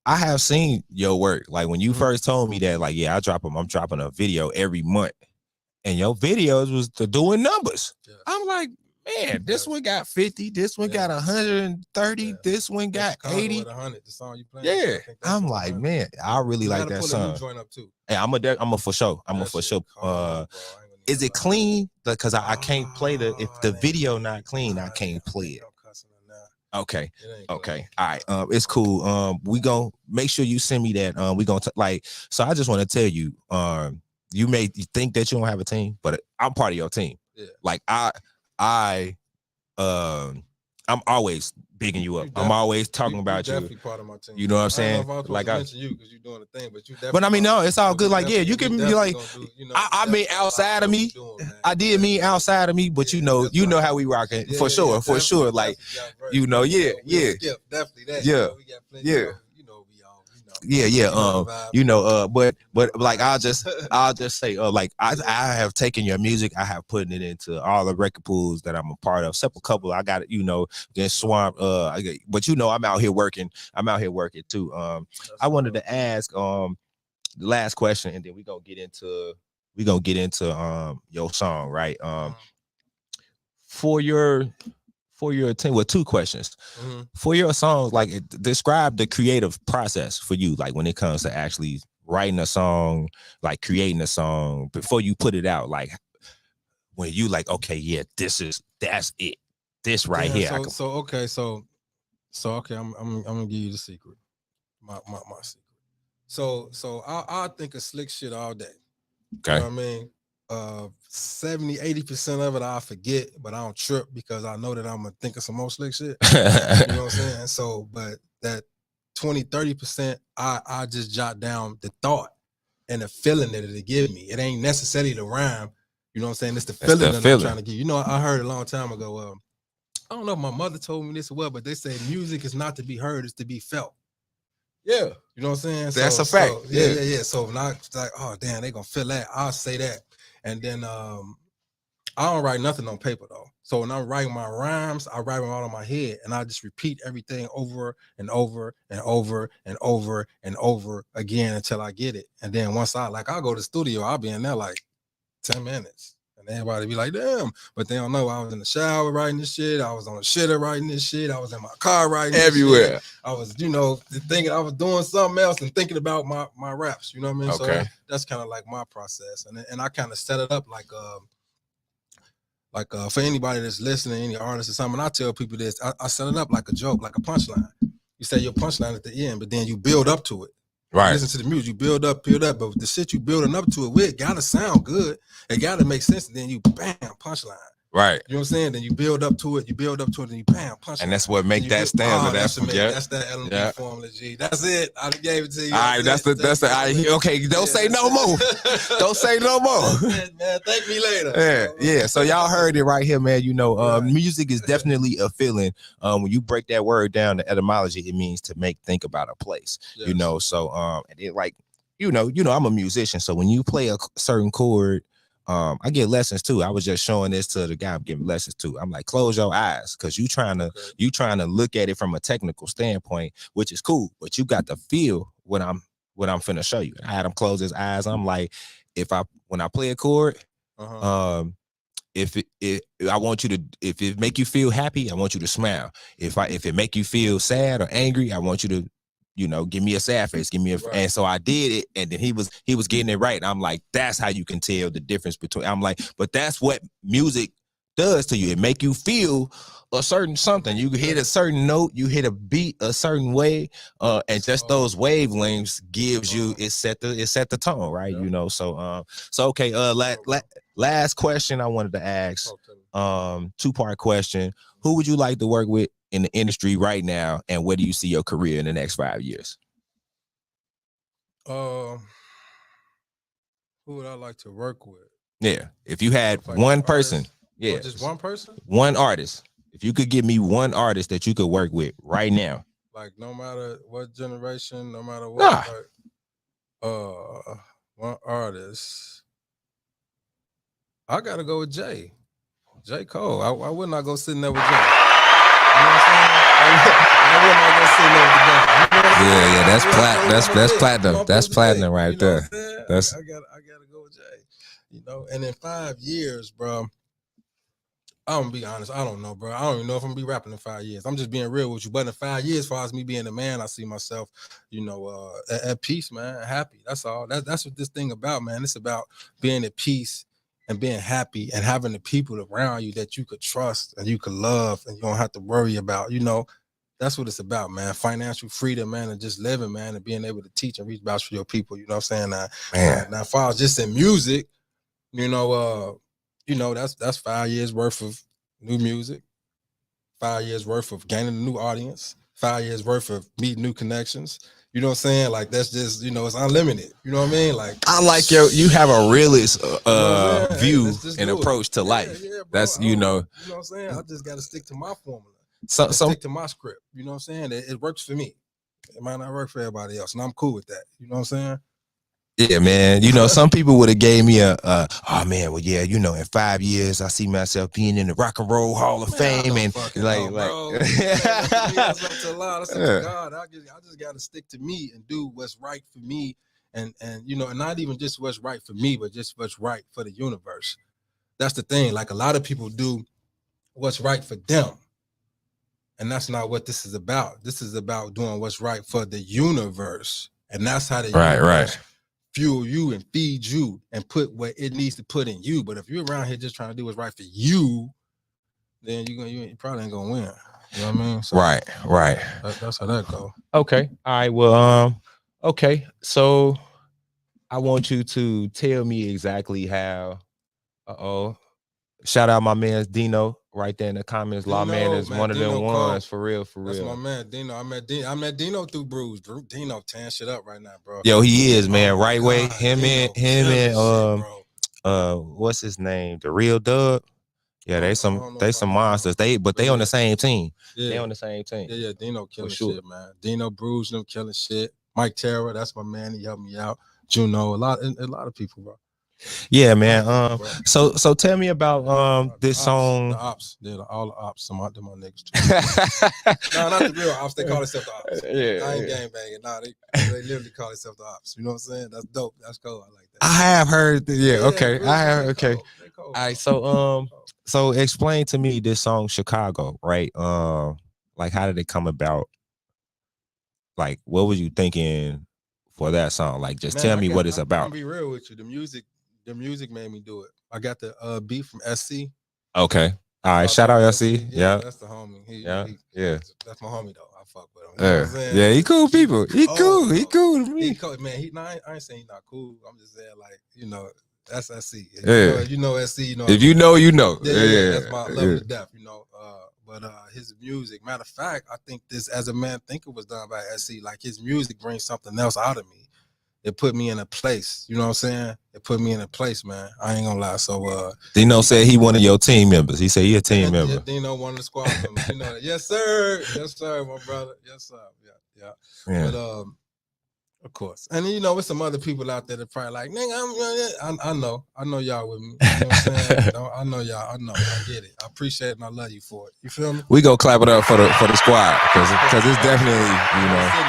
have seen your work. Like when you first told me that, like, yeah, I'm dropping a video every month, and your videos was doing numbers. Yeah. I'm like, man, this one got 50, this one got 130, this one got 80. 100, the song you playing. Yeah, I'm like, man, I really like that song. Join up too. Hey, I'm a for sure. I'm a for sure. Is it clean? Because I can't play if the video not clean, I can't play it. Okay. All right. It's cool. We gonna make sure you send me that. We gonna so I just want to tell you, you may think that you don't have a team, but I'm part of your team. Yeah. Like I'm always bigging you up. I'm always talking about you. Definitely part of my team. You know what I'm saying? Like I mention you because you're doing the thing, but you definitely. But I mean, no, it's all good. Like, yeah, you can be like, I mean, outside of me, I did mean outside of me, but you know how we rocking for sure. Like, definitely that. Yeah. But like I'll just say, like I have taken your music, I have put it into all the record pools that I'm a part of. Except a couple, I got get swamped. But I'm out here working. I'm out here working too. I wanted to ask the last question, and then we gonna get into your song, right? For your team, with two questions. For your songs, like describe the creative process for you, like when it comes to actually writing a song, like creating a song before you put it out, like when you like, okay, yeah, that's it, this right here. So So okay, I'm gonna give you the secret. My secret. So I'll think of slick shit all day. Okay. You know what I mean? 70-80% of it I forget, but I don't trip because I know that I'm gonna think of some more slick shit. You know what I'm saying? So, but that 20-30%, I just jot down the thought and the feeling that it'll give me. It ain't necessarily the rhyme. You know what I'm saying? It's the feeling that I'm trying to give. You know, I heard a long time ago. I don't know if my mother told me this as well, but they say music is not to be heard, it's to be felt. Yeah. You know what I'm saying? That's a fact. So, yeah. So when I like, oh damn, they gonna feel that, I'll say that. And then I don't write nothing on paper though. So when I'm writing my rhymes, I write them all in my head and I just repeat everything over and over and over and over and over again until I get it. And then once I'll go to the studio, I'll be in there like 10 minutes. And everybody be like, damn, but they don't know I was in the shower writing this shit. I was on the shitter writing this shit. I was in my car writing this everywhere. Shit. I was, thinking I was doing something else and thinking about my raps. You know what I mean? Okay. So that's kind of like my process. And I kind of set it up like for anybody that's listening, any artist or something, I tell people this, I set it up like a joke, like a punchline. You say your punchline at the end, but then you build up to it. Right. Listen to the music, you build up, but the shit you building up to it gotta sound good. It gotta make sense, and then you bam, punchline. Right. You know what I'm saying? Then you build up to it, and you bam, punchline. And that's what make that stanza. That's that LMB formula, G. That's it. I gave it to you. All right, that's the okay. Don't say no more. Don't say no more. Man, thank me later. Yeah. So y'all heard it right here, man. Music is definitely a feeling. When you break that word down, the etymology, it means to think about a place. Yes. So and it I'm a musician. So when you play a certain chord, I get lessons too. I was just showing this to the guy I'm giving lessons to. I'm like, close your eyes, because you trying to look at it from a technical standpoint, which is cool, but you got to feel what I'm finna show you. I had him close his eyes. I'm like, when I play a chord, if it make you feel happy, I want you to smile. If it make you feel sad or angry, I want you to give me a sad face, and so I did it, and then he was getting it right. And I'm like, that's how you can tell the difference between. I'm like, but that's what music does to you. It make you feel a certain something. You hit a certain note, you hit a beat a certain way, and just those wavelengths gives you it set the tone, right? Yeah. So okay. Last question I wanted to ask, 2-part question. Who would you like to work with in the industry right now, and where do you see your career in the next 5 years? Who would I like to work with? Yeah, if you had one person, just one person, one artist. If you could give me one artist that you could work with right now, like no matter what generation, no matter what, one artist, I gotta go with J Cole. I would not go sitting there with Jay. You know what I'm saying? I would not go sitting there with the guy. Yeah, that's platinum. That's platinum right there. That's I gotta go with Jay. And in 5 years, bro, I'm gonna be honest. I don't know, bro. I don't even know if I'm gonna be rapping in 5 years. I'm just being real with you. But in 5 years, as far as me being a man, I see myself, at peace, man, happy. That's all. That's what this thing about, man. It's about being at peace and being happy and having the people around you that you could trust and you could love and you don't have to worry about. That's what it's about, man. Financial freedom, man, and just living, man, and being able to teach and reach out for your people. You know what I'm saying? Now, if I was just in music, that's 5 years worth of new music, 5 years worth of gaining a new audience, 5 years worth of meeting new connections. You know what I'm saying? Like, that's just, it's unlimited. You know what I mean? Like, I like you have a realist view and approach to life. Yeah, bro, that's you know what I'm saying? I just got to stick to my formula. Stick to my script. You know what I'm saying? It works for me. It might not work for everybody else, and I'm cool with that. You know what I'm saying? Yeah, man. Some people would have gave me in 5 years I see myself being in the Rock and Roll Hall of Fame, and that's up to Allah. That's up to God. I just got to stick to me and do what's right for me, and not even just what's right for me, but just what's right for the universe. That's the thing. Like, a lot of people do what's right for them, and that's not what this is about. This is about doing what's right for the universe, and that's how the universe fuel you and feed you and put what it needs to put in you. But if you're around here just trying to do what's right for you, then you probably ain't gonna win. You know what I mean? So, right. That's how that go. Okay. All right. Well, okay. So I want you to tell me exactly how. Shout out my man Dino right there in the comments. Lawman is one of them Dino ones Cole. for real. That's my man Dino. I met Dino through Bruce. Dino tearing shit up right now, bro. Yo, he is, man. Oh right God, way. Him and shit, what's his name? The Real Dub. Yeah, they some monsters. They on the same team. Yeah. They on the same team. Yeah, Dino killing sure. shit, man. Dino Bruce, them killing shit. Mike Terra, that's my man. He helped me out. Juno, a lot of people, bro. Yeah, man. So tell me about this song. The ops, all the ops. Some of them my niggas too. No, not the real ops. They call themselves the ops. Yeah, I ain't gang banging. Nah, they literally call themselves the ops. You know what I'm saying? That's dope. That's cool. I like that. I have heard. Okay. I have. Okay. Cool. All right. So explain to me this song Chicago, right? Like how did it come about? Like what was you thinking for that song? Like just tell me what it's about. I'm be real with you. The music made me do it. I got the beat from SC. Okay. All right. Shout out SC. Yeah. That's the homie. Yeah. That's my homie though. I fuck with him. You know what I'm saying? Yeah, he cool people. He cool. He cool to me. He cool, man. I ain't saying he's not cool. I'm just saying like, you know, that's SC. You know SC, you know. If you know, you know. Yeah. That's my love to death, you know. But his music, matter of fact, I think this As a Man Thinker was done by SC. Like his music brings something else out of me. It put me in a place, you know what I'm saying? It put me in a place, man. I ain't gonna lie. So Dino said he one of your team members. He said he a team member. Yeah, Dino one of the squad members. You know that. Yes, sir. Yes, sir, my brother. Yes, sir. Yeah. But of course. And you know, with some other people out there that probably like, nigga, I know y'all with me. You know what I'm saying? I know y'all. I get it. I appreciate it and I love you for it. You feel me? We go clap it up for the squad because it's definitely, you know. You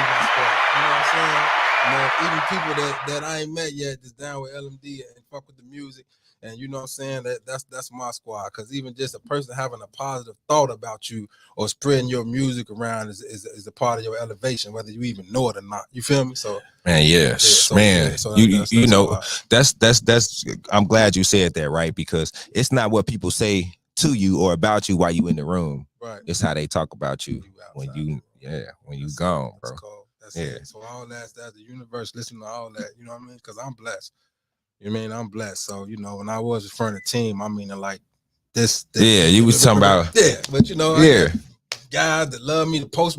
know what I'm saying? You know, even people that I ain't met yet that's down with LMD and fuck with the music, and you know what I'm saying, that's my squad. Because even just a person having a positive thought about you or spreading your music around is a part of your elevation, whether you even know it or not. You feel me? So man, yes, man. So you know, that's I'm glad you said that, right? Because it's not what people say to you or about you while you in the room. Right. It's how they talk about you when you gone, bro. Cool. It. So all that's the universe listening to all that, you know what I mean? Because I'm blessed. You know what I mean? I'm blessed. So, you know, when I was referring to team, I mean like this yeah, you was talking about but you know, guys that love me to post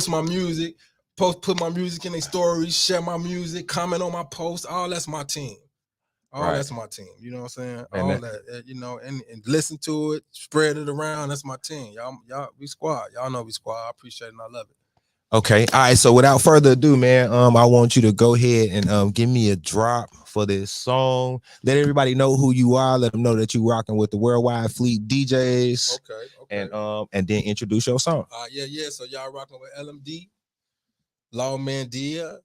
my music, put my music in their stories, share my music, comment on my posts, all that's my team. That's my team. You know what I'm saying? And that you know, and listen to it, spread it around. That's my team. Y'all, we squad. Y'all know we squad. I appreciate it and I love it. Okay. All right. So without further ado, man, I want you to go ahead and give me a drop for this song. Let everybody know who you are. Let them know that you rocking with the Worldwide Fleet DJs. Okay. And then introduce your song. Yeah. So y'all rocking with LMD, Lawmandia,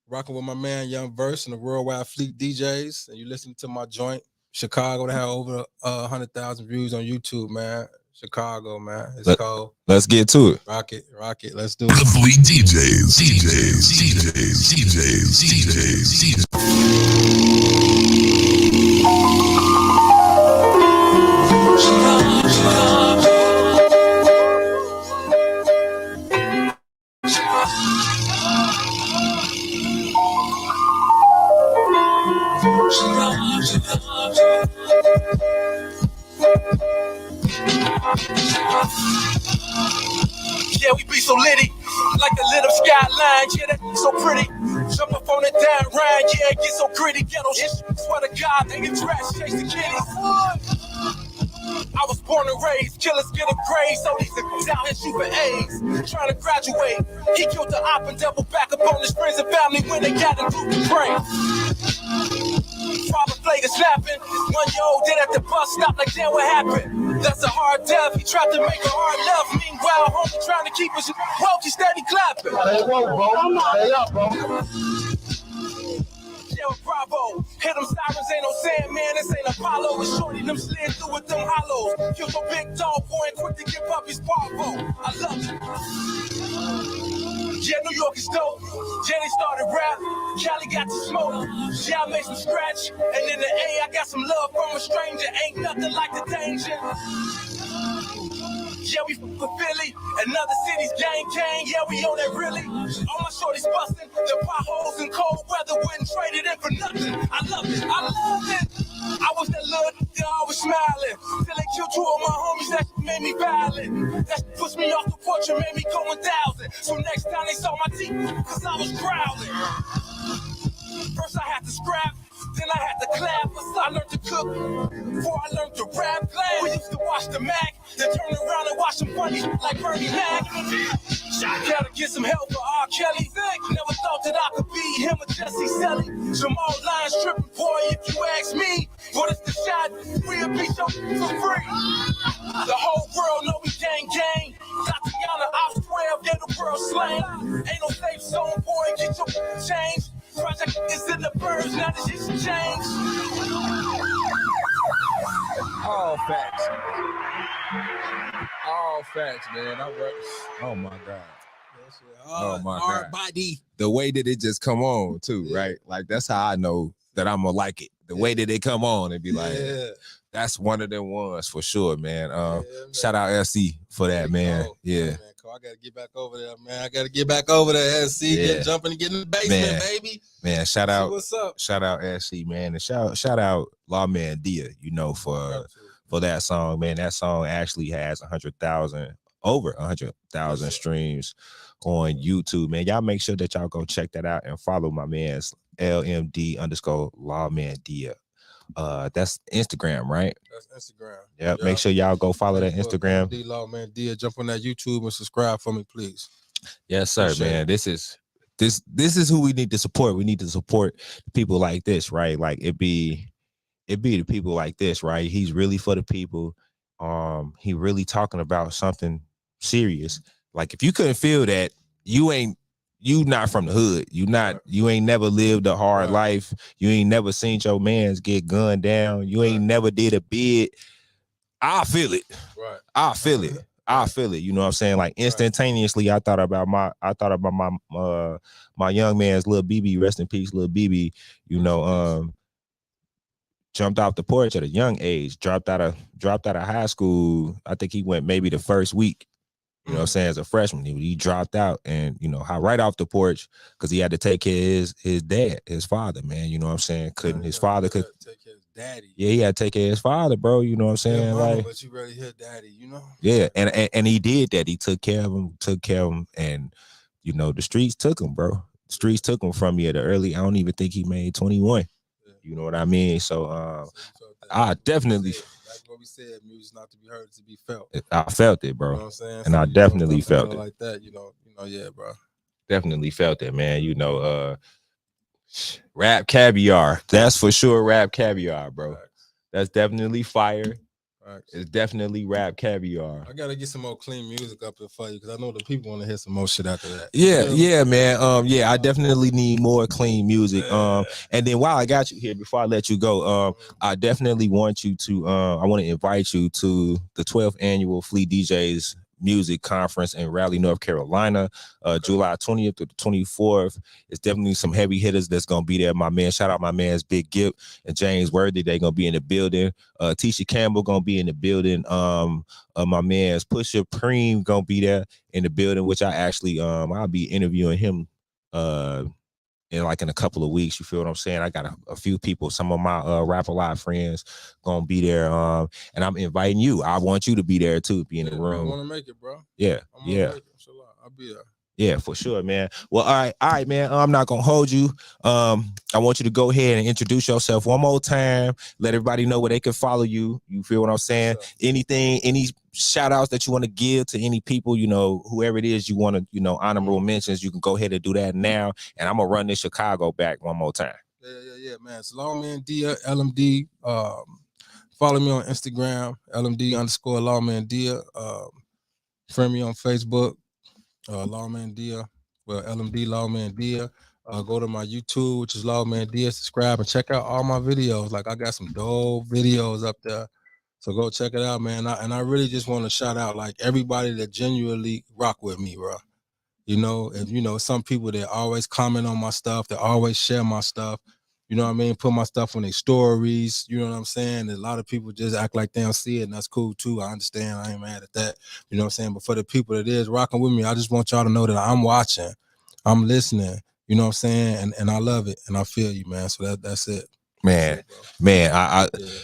rocking with my man Young Verse and the Worldwide Fleet DJs. And you listen to my joint, Chicago, that have over 100,000 views on YouTube, man. Chicago, man. It's cold. Let's get to it. Rock it. Let's do it. The Fleet DJs. Yeah, we be so litty, like the lit up skyline. Yeah, that's so pretty. Jump up on the down ride, yeah, it get so gritty. Ghetto shit, swear to God, they get trash, chase the kitties. I was born and raised, killers get a grade, so these niggas out here shoot for A's. Trying to graduate, he killed the op and double back up on his friends and family when they got him through the brain. Father played is snapping, 1-year-old dead at the bus stop, like damn, what happened? That's a hard death, he tried to make a hard left. Meanwhile, homie trying to keep us woke, he steady clapping. Hey, whoa, bro, stay up, bro. Yeah, Bravo, hit them sirens, ain't no Sandman, this ain't Apollo. It's shorty, them slid through with them hollows. Killed a big dog boy and quick to get puppies Bravo. I love it. Yeah, New York is dope. Jenny started rap. Cali got the smoke. Yeah, I made some scratch. And in the A, I got some love from a stranger. Ain't nothing like the danger. Yeah, we from Philly, and other cities, gang, yeah, we on that really. All my shorties bustin', the potholes and cold weather wouldn't trade it in for nothing. I love it, I love it. I was that little nigga, always smiling. Till they killed two of my homies, that shit made me violent. That shit pushed me off the porch and made me go 1,000. So next time they saw my teeth, cause I was growling. First I had to scrap, then I had to clap. I learned to cook before I learned to rap. We used to watch the Mac, then turn around and watch some funny like Bernie Mac. Gotta get some help for R. Kelly. Never thought that I could be him or Jesse Selly. Jamal Lyons tripping, boy, if you ask me. But it's the shot, we'll be so for free. The whole world know we gang. Tatiana, I'm 12, get the world slain. Ain't no safe zone, boy, get your change. Project is in the birds, now this shit's changed. All facts. All facts, man. Oh my God. Oh my God. Body. The way that it just come on too, right? Like that's how I know that I'm gonna like it. The way that it come on and be like, that's one of them ones for sure, man. Man. Shout out LC for that, man. Yeah. I gotta get back over there, man. I gotta get back over there, SC. Get jumping and get in the basement, baby. Man, shout out. What's up? Shout out SC, man, and shout out Lawmandia, you know, for that song, man. That song actually has over 100,000 streams on YouTube, man. Y'all make sure that y'all go check that out and follow my man's LMD_Lawmandia. That's Instagram, right? That's Instagram. Yep. Make sure y'all go follow that Instagram. Lawmandia. Jump on that YouTube and subscribe for me, please. Yes, sir, man. This is who we need to support. We need to support people like this, right? Like it be the people like this, right? He's really for the people. He really talking about something serious. Like if you couldn't feel that, you not from the hood. You ain't never lived a hard life. You ain't never seen your mans get gunned down. You ain't never did a bid. I feel it. Right. I feel it. I feel it. You know what I'm saying? Like instantaneously, I thought about my young man's Lil BB, rest in peace, Lil BB, you know, jumped off the porch at a young age, dropped out of high school. I think he went maybe the first week. You know what I'm saying? As a freshman, he dropped out and, you know, right off the porch because he had to take care of his dad, his father, man. You know what I'm saying? His father could take care of his daddy. Yeah, he had to take care of his father, bro. You know what I'm saying? Mama, like, but you ready to hit daddy, you know? Yeah, and he did that. He took care of him, and you know, the streets took him, bro. The streets took him from me at the early. I don't even think he made 21. Yeah. You know what I mean? So I definitely. Like what we said, music's not to be heard, it's to be felt. I felt it, bro. You know what I'm saying? And so I definitely felt it. Like that, you know, yeah, bro. Definitely felt it, man. You know, Rap Caviar. That's for sure Rap Caviar, bro. That's definitely fire. It's definitely Rap Caviar. I gotta get some more clean music up there for you because I know the people want to hear some more shit after that. Yeah, man. I definitely need more clean music. And then while I got you here, before I let you go, I definitely want you to I want to invite you to the 12th annual Flea DJs Music Conference in Raleigh, North Carolina, July 20th to the 24th. It's definitely some heavy hitters that's gonna be there. My man, shout out my man's Big Gip and James Worthy. They're gonna be in the building. Tisha Campbell gonna be in the building. My man's Pusha Preem gonna be there in the building, which I actually I'll be interviewing him in a couple of weeks. You feel what I'm saying? I got a few people, some of my Rap A Lot friends gonna be there. And I'm inviting you. I want you to be there too, be in the room. I want to make it, bro. Yeah. I'll be there. Yeah, for sure, man. Well, all right, man. I'm not gonna hold you. I want you to go ahead and introduce yourself one more time. Let everybody know where they can follow you. You feel what I'm saying? Any shout outs that you want to give to any people, you know, whoever it is you want to, you know, honorable mentions, you can go ahead and do that now. And I'm gonna run this Chicago back one more time. Yeah, man. It's Lawmandia, LMD. Follow me on Instagram, LMD_Lawmandia. Friend me on Facebook. Lawmandia, LMD Lawmandia. Go to my YouTube, which is Lawmandia. Subscribe and check out all my videos. Like I got some dope videos up there, so go check it out, man. And I really just want to shout out like everybody that genuinely rock with me, bro. You know, if you know some people that always comment on my stuff, that always share my stuff. you know what I mean, put my stuff on their stories, you know what I'm saying? And a lot of people just act like they don't see it, and that's cool too. I understand. I ain't mad at that, you know what I'm saying? But for the people that is rocking with me, I just want y'all to know that I'm watching, I'm listening, you know what I'm saying? And I love it, and I feel you, man. So that's it. Man,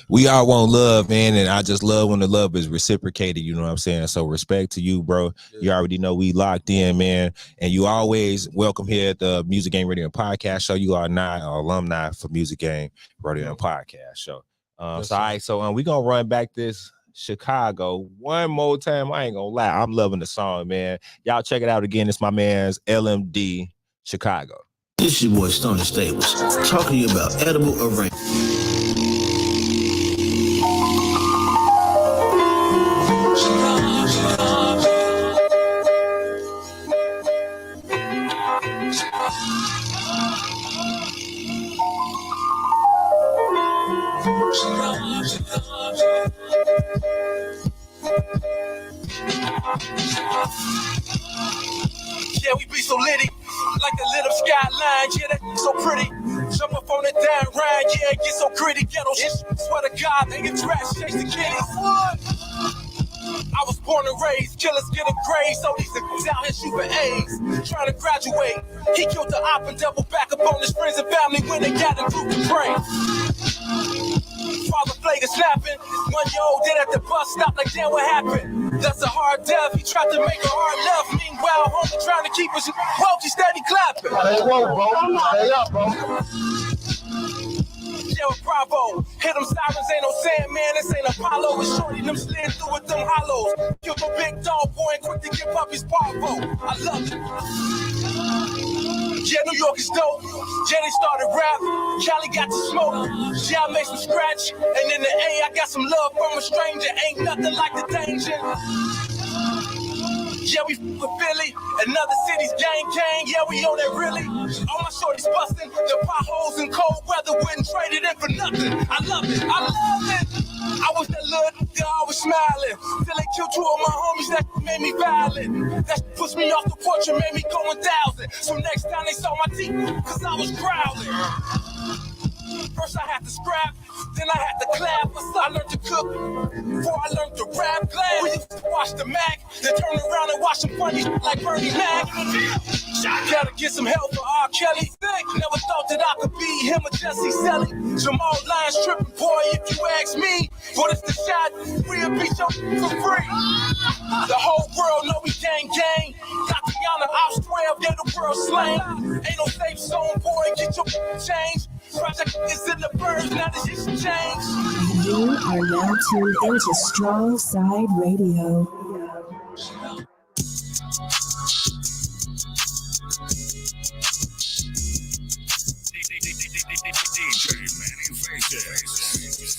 we all want love, man, and I just love when the love is reciprocated, you know what I'm saying? So respect to you, bro. You already know we locked in, man, and you always welcome here at the Music Game Radio and Podcast Show. You are not an alumni for Music Game Radio and Podcast Show. All right, so we gonna run back this Chicago one more time. I ain't gonna lie, I'm loving the song, man. Y'all check it out again. It's my man's LMD Chicago. This your boy Stone Stables talking to you about edible arrangements. Yeah, we be so litty, like the lit up skyline. Yeah, that so pretty. Jump up on that damn ride, yeah, it get so gritty. Ghetto shit, swear to God, they get trash, chase the kitties. I was born and raised, killers get a grade, so these niggas out here shooting A's. Trying to graduate, he killed the op and double back up on his friends and family when they got a group to pray. Father Flager snapping, 1-year-old dead at the bus stop, like damn, what happened? That's a hard death, he tried to make a hard left. Meanwhile, homie trying to keep us woke, he steady clapping. Hey, whoa, bro, stay up, bro. Yeah, Bravo, hit them sirens, ain't no Sandman, this ain't Apollo. It's shorty, them slid through with them hollows. Give a big dog boy and quick to give up his parvo. I love it. Yeah, New York is dope. Yeah, they started rap. Cali got the smoke. Yeah, I made some scratch. And in the A, I got some love from a stranger. Ain't nothing like the danger. Yeah, we with Philly. Another city's gang. Yeah, we on that really. All my shorties busting. The potholes in cold weather wouldn't trade it in for nothing. I love it. I love it. I was that little nigga, I was smiling. Till they killed 2 of my homies, that made me violent. That pushed me off the porch and made me go 1,000. So next time they saw my teeth, cause I was growling. First I had to scrap, then I had to clap. I learned to cook before I learned to rap. Glad we used to watch the Mac, then turn around and watch some funny shit like Bernie Mac. Gotta get some help for R. Kelly. Never thought that I could be him or Jesse Selly. Jamal Lyons tripping, boy, if you ask me. But it's the shot, we'll beat your for free. The whole world know we gang. Tatiana, Ops 12, yeah, the world slang. Ain't no safe zone, boy, get your change. Project is in the birds, now this shit's changed. You are now tuned into Strong Side Radio. DJ Manny Faces.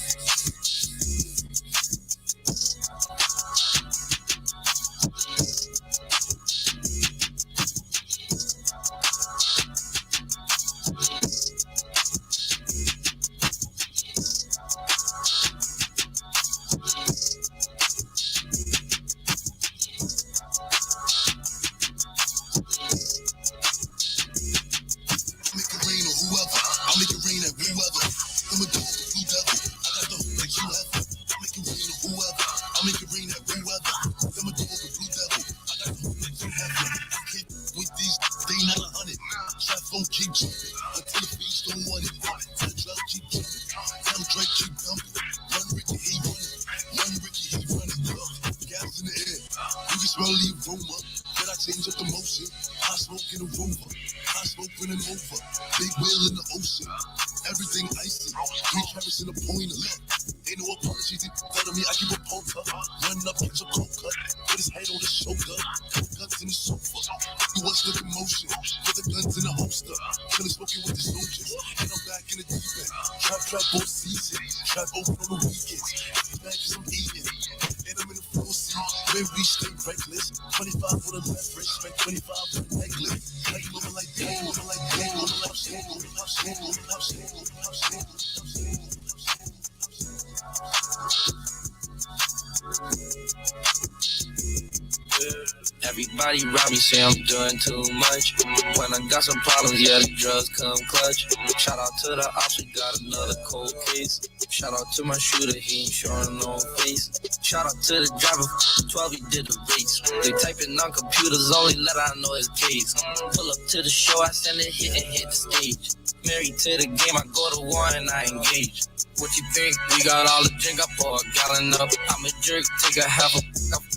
Everybody rob me, say I'm doing too much. When I got some problems, yeah, the drugs come clutch. Shout out to the ops, we got another cold case. Shout out to my shooter, he ain't showing no face. Shout out to the driver, 12, he did the race. They typing on computers, only let I know his case. Pull up to the show, I send a hit and hit the stage. Married to the game, I go to war and I engage. What you think? We got all the drink, I pour a gallon up. I'm a jerk, take a half a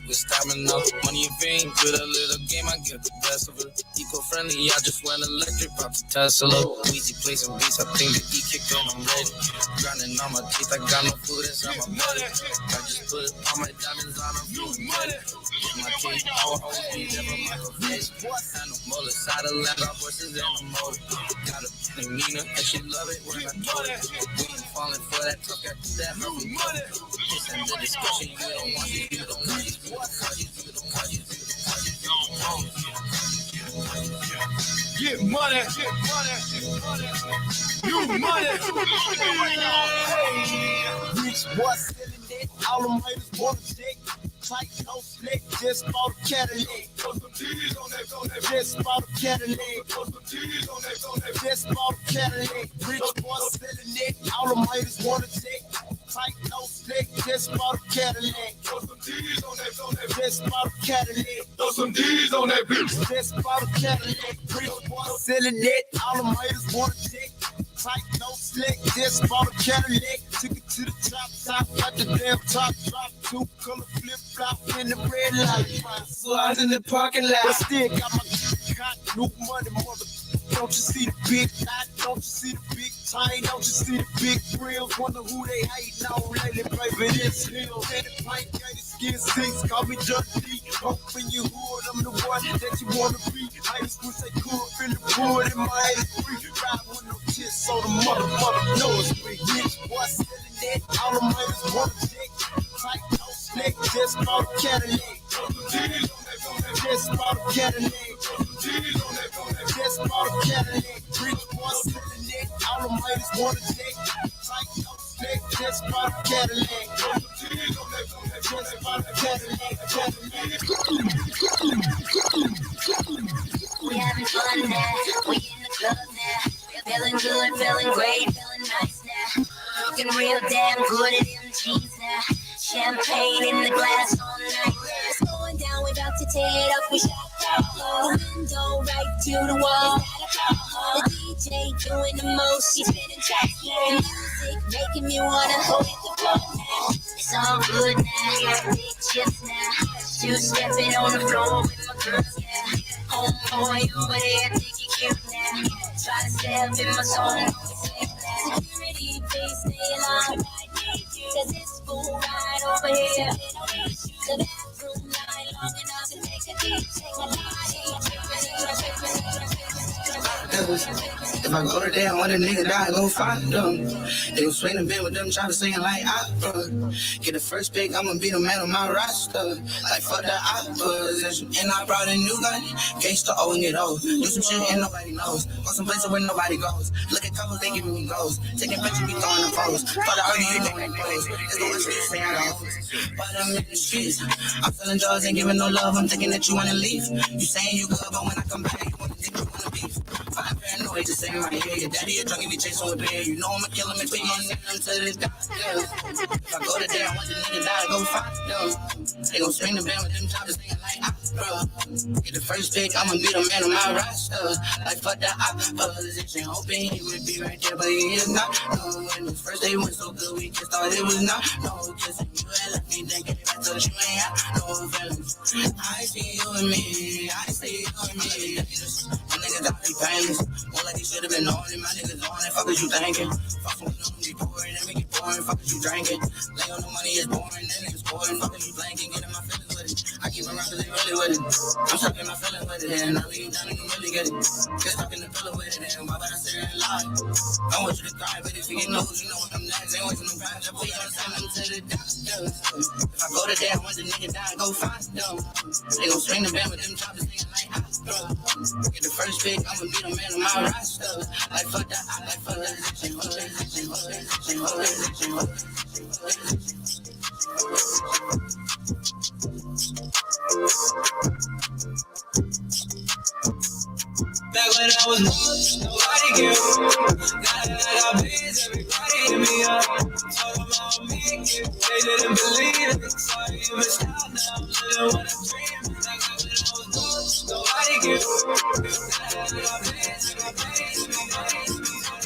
with stamina. Money and fame, with a little game, I get the best of it. Eco-friendly, I just went electric, pop the Tesla. Easy play some beats, I think the E kicked on, I'm ready. Grinding on my teeth, I got no food inside my belly. I just put all my diamonds on, I'm feeling ready. Get my cake, I'll always be there for my face. I know Muller, side of land, our horses in the motor. Got a Nina, and she love it when I do it. We ain't falling for that truck after that, hurry money. This ain't the discussion, you don't want it, you don't want it, you don't want it, you don't want it, you don't want it. Get money, get money, you money. Rich boy selling it, all the haters wanna check. Tight, no slick, just bought a Cadillac. Just bought a Cadillac. Just bought a Cadillac. Rich boy selling it, all the haters wanna check. Tight, no slick, just bought a Cadillac. Just bought a Cadillac. Throw some D's on that bitch. Just bought a Cadillac. Rich boy selling it, all the haters wanna check. Tight, no slick, just bought a Cadillac. Took it to the top, got the damn top drop. Two color flip-flop in the red light. Slide in the parking lot. But still got my cock, new money, mother. Don't you see the big knot? Don't you see the big tie? Don't you see the big grills? Wonder who they hating on lately, baby. This hill. And the pint got his skin sinks. Call me Dundee. Hoping you hood, I'm the one that you wanna be. I used to say cool, feel the wood in my 83. Ride with no kiss, so the motherfucker knows me. Rich boy selling that, all the haters wanna check. Tight, no slick, just bought a Cadillac. Just bought a Cadillac. Just bought a Cadillac. Rich boy selling it, all the haters wanna check. Tight, no slick, just bought a Cadillac. Just bought a Cadillac. We having fun now, we in the club now. Feeling good, feeling great, feeling nice now. Looking real damn good in them jeans now. Champagne in the glass all night. It's going down, we about to tear it up. We shot the window right to the wall. The DJ doing the most, she's spinning tracks. Music making me wanna hold the floor now. It's all good now, big chips now. Two-stepping on the floor with my girls now. Homeboy over there, think you cute now. Try to step in my zone, security, please stay alive. Cause it's full right over here. The bathroom line long enough to take a deep take a If I go to there, one of the niggas die, go find them. They gon' swing the bed with them, try to sing like opera. Get the first pick, I'ma be the man on my roster. Like for the opposition. And I brought a new gun, gangsta owing it all. Do some shit and nobody knows. Go some places where nobody goes. Look at couples, they giving me goals. Taking pictures, be throwing the photos. For the argue, you doing clothes. It's the worst shit, say I got hoes. But I'm in the streets. I'm selling drugs, ain't giving no love. I'm thinking that you wanna leave. You saying you good, but when I come back, you wanna think you wanna beef. I'm paranoid, just saying right here. Your daddy, your drunk, be chasing with beer. You know I'ma kill him and put my name to the doctor. If I go to there, I want the nigga die, go find them. They gon' swing the band with them choppers, singing like opera. Get the first pick, I'ma be the man on my roster. Like fuck the opposition, hoping he would be right there, but he is not. No, when the first day went so good, we just thought it was not. No, kissing you and left me thinking I told you ain't have no feelings. I see you and me, I see you and me. My niggas got me painless. More like they should have been on it. My niggas on it. Fuck is you thinking? Fuck with them, be boring. They make it boring. Fuck is you drinking? Lay on the money is boring. Then niggas boring. Fuck is you blanking? Get in my feelings with it. I keep around cause they really with it. I'm stuck in my feelings with it. And I leave you down and you really get it. Get stuck in the pillow with it. And why would I sit here and lie? I want you to cry, but if you get knows, you know what I'm next. Ain't wasting no time. I put you on send them to the doctor. If I go to there, once the nigga die, go find them. They gon' swing the band with them choppers singing like opera. Get the first pick, I'ma be the man on my roster. Like fuck that, I like fuck that. when I was broke, nobody gave a fuck. Now that I got bands, everybody hit me up. Talk about make it, they didn't believe it. Sorry you missed out now, living what I dreamed. Like when I was broke, nobody gave a fuck. Now that I got bands, everybody hit me up.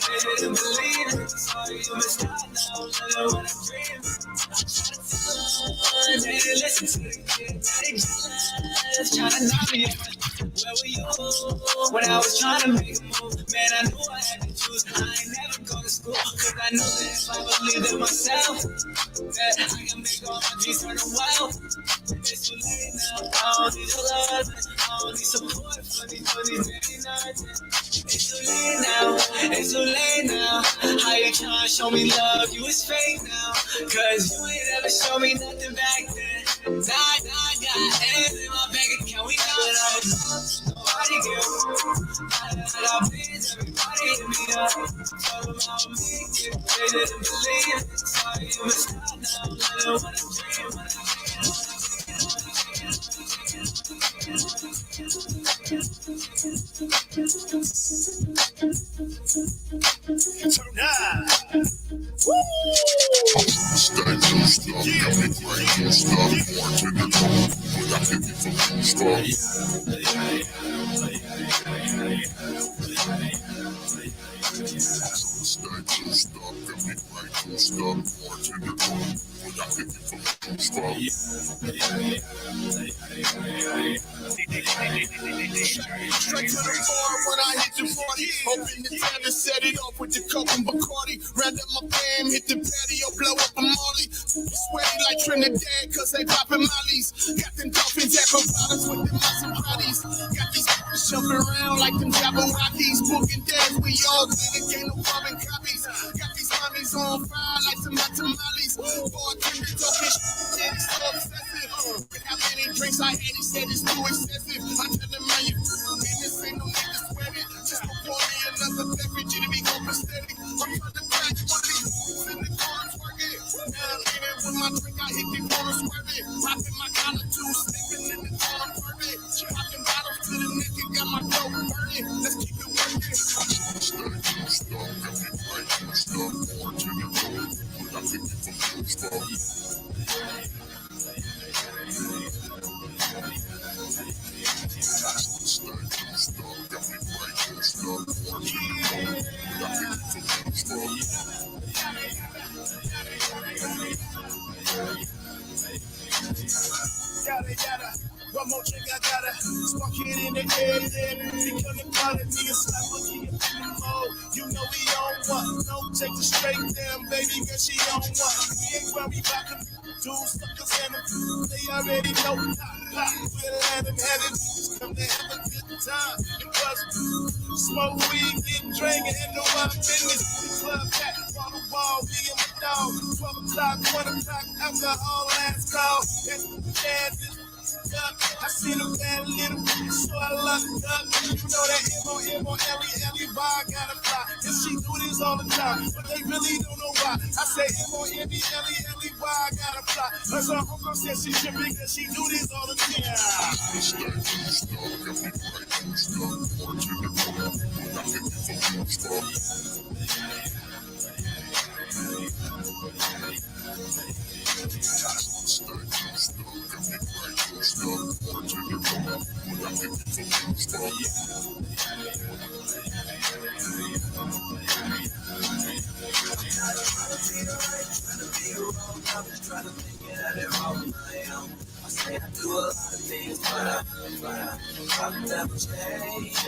They didn't believe it. Sorry you missed out now, living what I dreamed. They didn't listen to the kid, now they jealous, trying to knock me out. Where were you when I was trying to make a move? Man, I knew I had to choose. I ain't never go to school, cause I knew that if I believed in myself, that I can make all my dreams turn to wealth. It's too late now, I don't need your love, I don't need support for these baby nights. It's too late now, it's too late now. How you trying to show me love? You is fake now, cause you ain't ever show me nothing back then. Now I got M's in my bank account, we know that I was nobody give a fuck. I got bands, everybody hit me up. Talk about me, they didn't believe it. Sorry you missed out now, living what I dreamed. Turn up. Woo! Straight to the bar when I hit the party. Open the tab and set it off with the Coke and Bacardi. Round up my fam, hit the patio, blow up a molly. Sweaty like Trinidad, cause they poppin' mollies. Got them dolphins at Bavadas with the Maseratis. Got these jumping around like them Jabberwockies. Booking dads, we all did it, ain't no carbon copies. Got these mommies on fire like some tamales. Bartender talking shit, it's so obsessive. With how many drinks I had, he said it's too excessive. I tell him, man, you business ain't no nigga sweating. Just pour me another beverage, it'll be copacetic. I'm trying to crack one of these in the car twerking. Now I'm leaving with my drink, I hit the corner swerving. Popping my collar too, sleeping in the corner perfect. Popping bottles to the neck and got my throat burning. Let's keep it working. Yada, one more drink, I gotta spark it in the air, become the product, nigga, slap a nigga in the mode. You know we on one, no, take the straight down, baby, girl, she on one. We ain't worried about them dudes, suckers, and them, they already know. We'll let them have it, come to have a good time. Because smoke weed, get drink, and know our business. The club back, on the wall, we in the dog. 12 o'clock, 1 o'clock, alcohol, last call. And dad is up. I seen a bad little bitch, so I locked up. You know that M-O-M-O-L-E-L-E vibe gotta fly. And she do this all the time, but they really don't know why. I say M-O-M-E-L-E-L-E vibe gotta fly. Cause her uncle said she tripping cause she do this all the time. I say I do a lot of things, but I never change.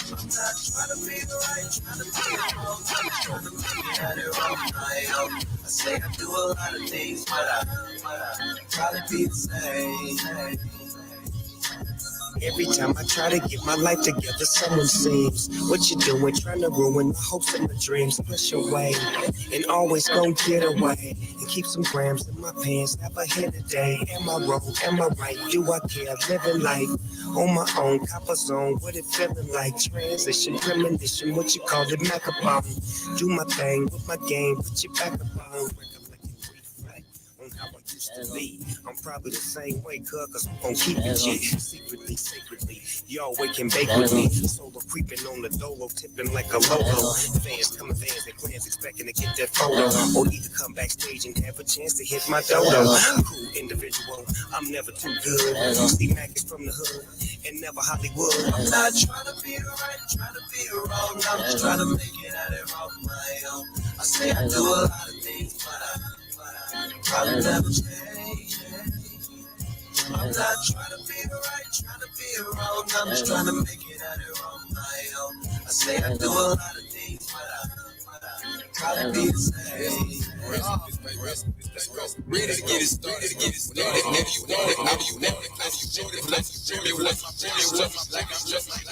I'm not trying to be the right, trying to be the wrong, trying to make it on my own. I say I do a lot of things, but I probably be the same. Every time I try to get my life together, someone sings, what you doing, trying to ruin my hopes and my dreams. Push away and always gon' get away and keep some grams in my pants. Never hit a day. Am I wrong? Am I right? Do I care? Living life on my own, copper zone. What it feeling like? Transition, premonition, what you call it? Macabomb. Do my thing with my game, put your back up on. On how I used used to be. I'm probably the same way, cuz I'm gon' keep it G. Secretly, sacredly, y'all wake and bake with me. Solo creeping on the dolo, tipping like a logo. Fans coming, fans and plans expecting to get that photo. Or either come backstage and have a chance to hit my dodo. Cool individual, I'm never too good. See Mac is from the hood and never Hollywood. I'm not trying to be the right, trying to be the wrong. I'm just trying to make it out there on my own. I say I do a lot of things, but I probably never change. I'm not trying to be the right, trying to be the wrong. I'm just trying to make it out there on my own. I say I do a lot of things, but I probably be the same. Ready to get it started, Whenever you want it, however you want it, as you want it, like you dream it, like I'm just like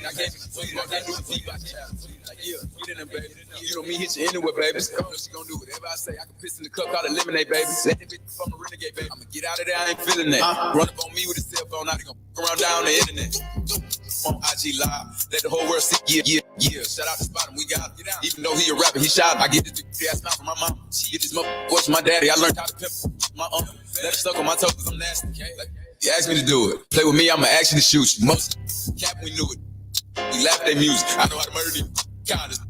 I gave you, so you know that do the deep, get in there, baby. You know me, hit you anywhere, baby. She gon' do whatever I say. I can piss in the cup, call it lemonade, baby. Let that bitch from the renegade, baby. I'ma get out of there, I ain't feeling that. Run up on me with a cell phone, now they gon' around down the internet. On IG Live, let the whole world see, yeah. Shout out to Spot him, we got it. Even though he a rapper, he shot. I get this big ass mouth from my mom. Get this motherfucker from my daddy. I learned how to pimp my uncle. Let it stuck on my toes cause I'm nasty. Like, you asked me to do it. Play with me, I'ma actually shoot you. Most cap, we knew it. We laughed at music. I know how to murder these kindness.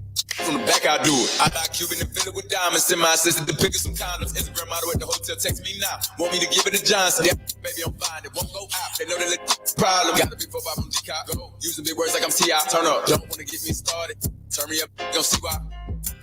From the back, I do it. I got Cuban and filled with diamonds. Send my assistant to pick up some condoms. Instagram model at the hotel, text me now. Want me to give it to Johnson? Yeah, baby, I'm fine. It won't go out. They know they let problem. Got the big 4-5 from Chicago. Using big words like I'm T.I. Turn up. Don't wanna get me started. Turn me up. Gon' see why.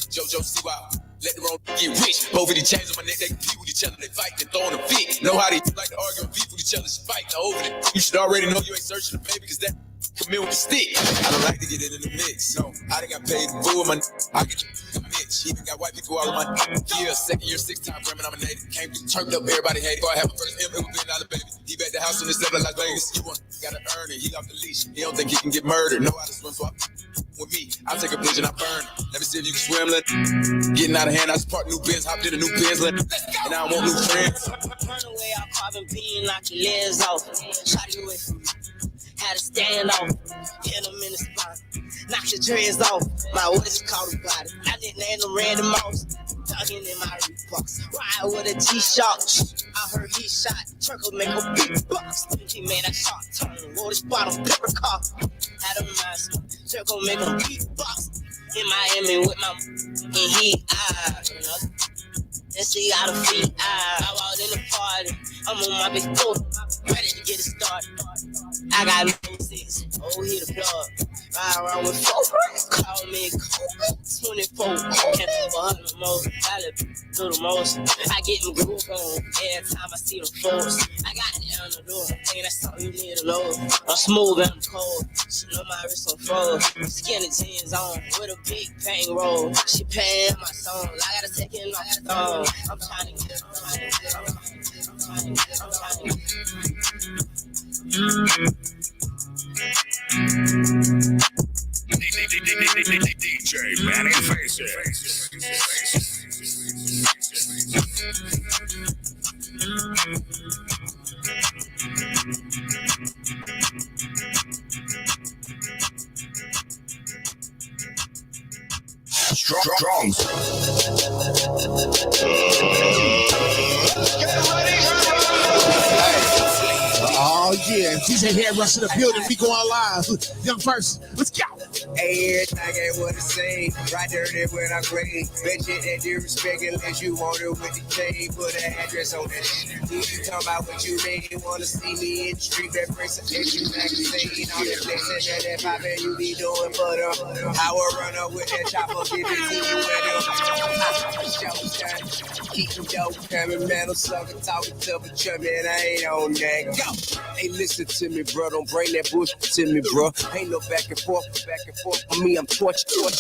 JoJo, see why. Let the wrong get rich. Both of these chains on my neck, they compete with each other. They fight and throwing a fit. Know how they like to argue and beef with each other. She fight over it. You should already know you ain't searching the baby, cause that come in with the stick. I don't like to get it in the mix. No, I done got paid to fool with my I get the bitch. Even got white people all in my year. Second year, 6-time Grammy nominated. Came through, turned up, everybody hated. Before I had my first M, it was $1 billion baby. He back the house in the seven Las Vegas. You want, gotta earn it. He off the leash. He don't think he can get murdered. Know how to swim, so I with me. I take a bitch and I burn it. Let me see if you can swim. Getting out of hand, I sparked new Benz, hopped in a new Benz, and I don't want new friends. Run away, I'll carbon beam, knock your legs off. Shot you away from me. Had to stand off. Hit him in the spine. Knock your dreads off. My words caught about it. I didn't name them Randy Moss. Tugging in my Reeboks. Ride with a G-Shock. I heard he shot. Turkle make a big box. He made that shot turn. Wore this bottom pepper car. Had a mask. Turkle make a beatbox. In Miami with my in heat. And she got a feet. I walked in the party. I'm on my big boat. Ready to get it started. I got no 6. Oh, he the plug. Ride around with 4. Call me Kobe. 24. Can't ever hug no more. I live through the most. I get them groove on every time I see them folks. I got it on the door. Think that's something you need to know. I'm smooth and I'm cold. She know my wrist on froze. Skinny jeans on with a big bang roll. She paying my songs. I gotta take it off the thong. I'm trying to get it. DJ Manny Faces. Strong. Oh yeah, DJ Hairbrush in the building. We going live. Young Verse, let's go. Hey, everything ain't what it say. Right there, that's what I pray. Bet you that you respect unless you want it with the chain. Put an address on that. You talking about what you really wanna see me in the street. That brings attention magazine. All the places that poppin' you be doing for them. I will run up with that chopper, give it to you with them. Keep them dope, coming metal, sucker, talking to me, chubbing, I ain't on that. Go. Hey, listen to me, bro. Don't bring that bullshit to me, bro. Ain't no back and forth for me. I'm tortured.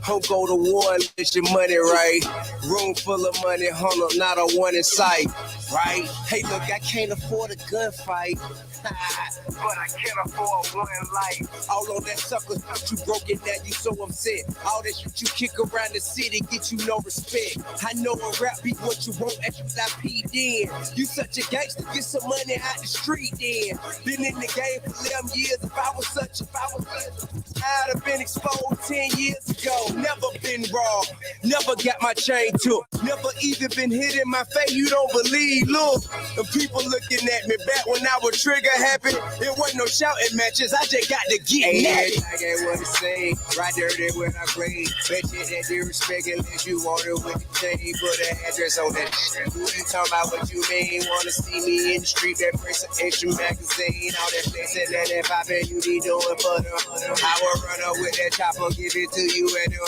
Don't go to war unless your money right. Room full of money, hung up, not a one in sight. right? Hey, look, I can't afford a gunfight. But I can't afford one life. All on that sucker, you broke it, now you so upset. All that shit you kick around the city get you no respect. I know a rap be what you want, SIP then. You such a gangster, get some money out the street then. Been in the game for 11 years, if I was I'd have been exposed 10 years ago. Never been raw, never got my chain took. Never even been hit in my face, you don't believe. Look, the people looking at me back when I was trigger happy. It wasn't no shouting matches, I just got to get it. I got what to say, right dirty when I play. Bet you that they respect unless you want it with the chain. Put an address on that. Who you talking about what you mean? Wanna see me in the street, that press an extra magazine. All that flexing and that poppin' you be doing for them. I will run up with that chopper, give it to you and do.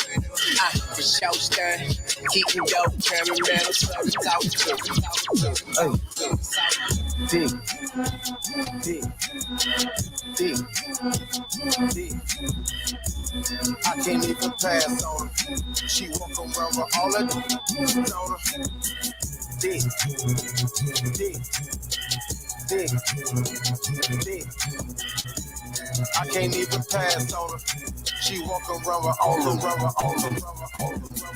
For show stern, keep me dope, turn me metal, talk I can't even pass on her. She walk around with all of them on her. I can't even pass on her. She walk around with all the rubber, all the rubber, all the rubber.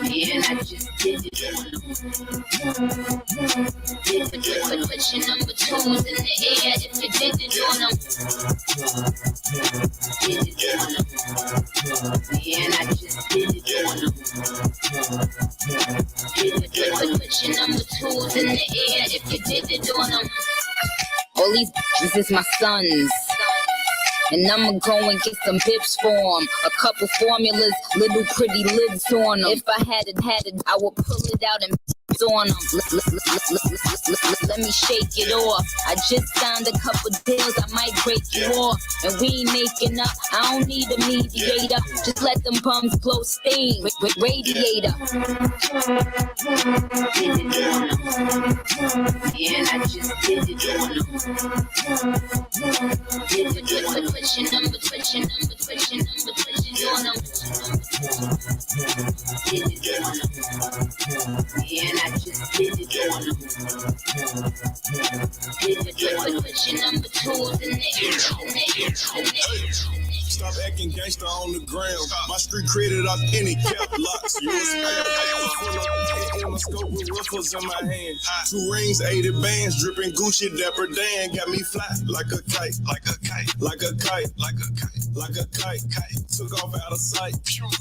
And I just did it. Put your number twos in the air if you did it on them. Did it on them. And I just did it on them. Put your number twos in the air if you did it on them. All these this is my sons. And I'ma go and get some bips for them. A couple formulas, little pretty lids on them. If I had it, I would pull it out and on them. Let me shake it off. I just signed a couple deals, I might break you off. And we ain't making up, I don't need a mediator. Just let them bums blow steam with radiator. Did it on them. And I just did it on them. Did it, put your number on them. Did it on them. And I just did it on them. Did it, put your number twos in the air. Stop acting gangster on the ground. My street credit off any cap locks. You in my scope with ruffles in my hand. 2 rings, 80 bands, dripping Gucci, Dapper Dan. Got me fly like a kite, like a kite, like a kite, like a kite, like a kite. Took off out of sight.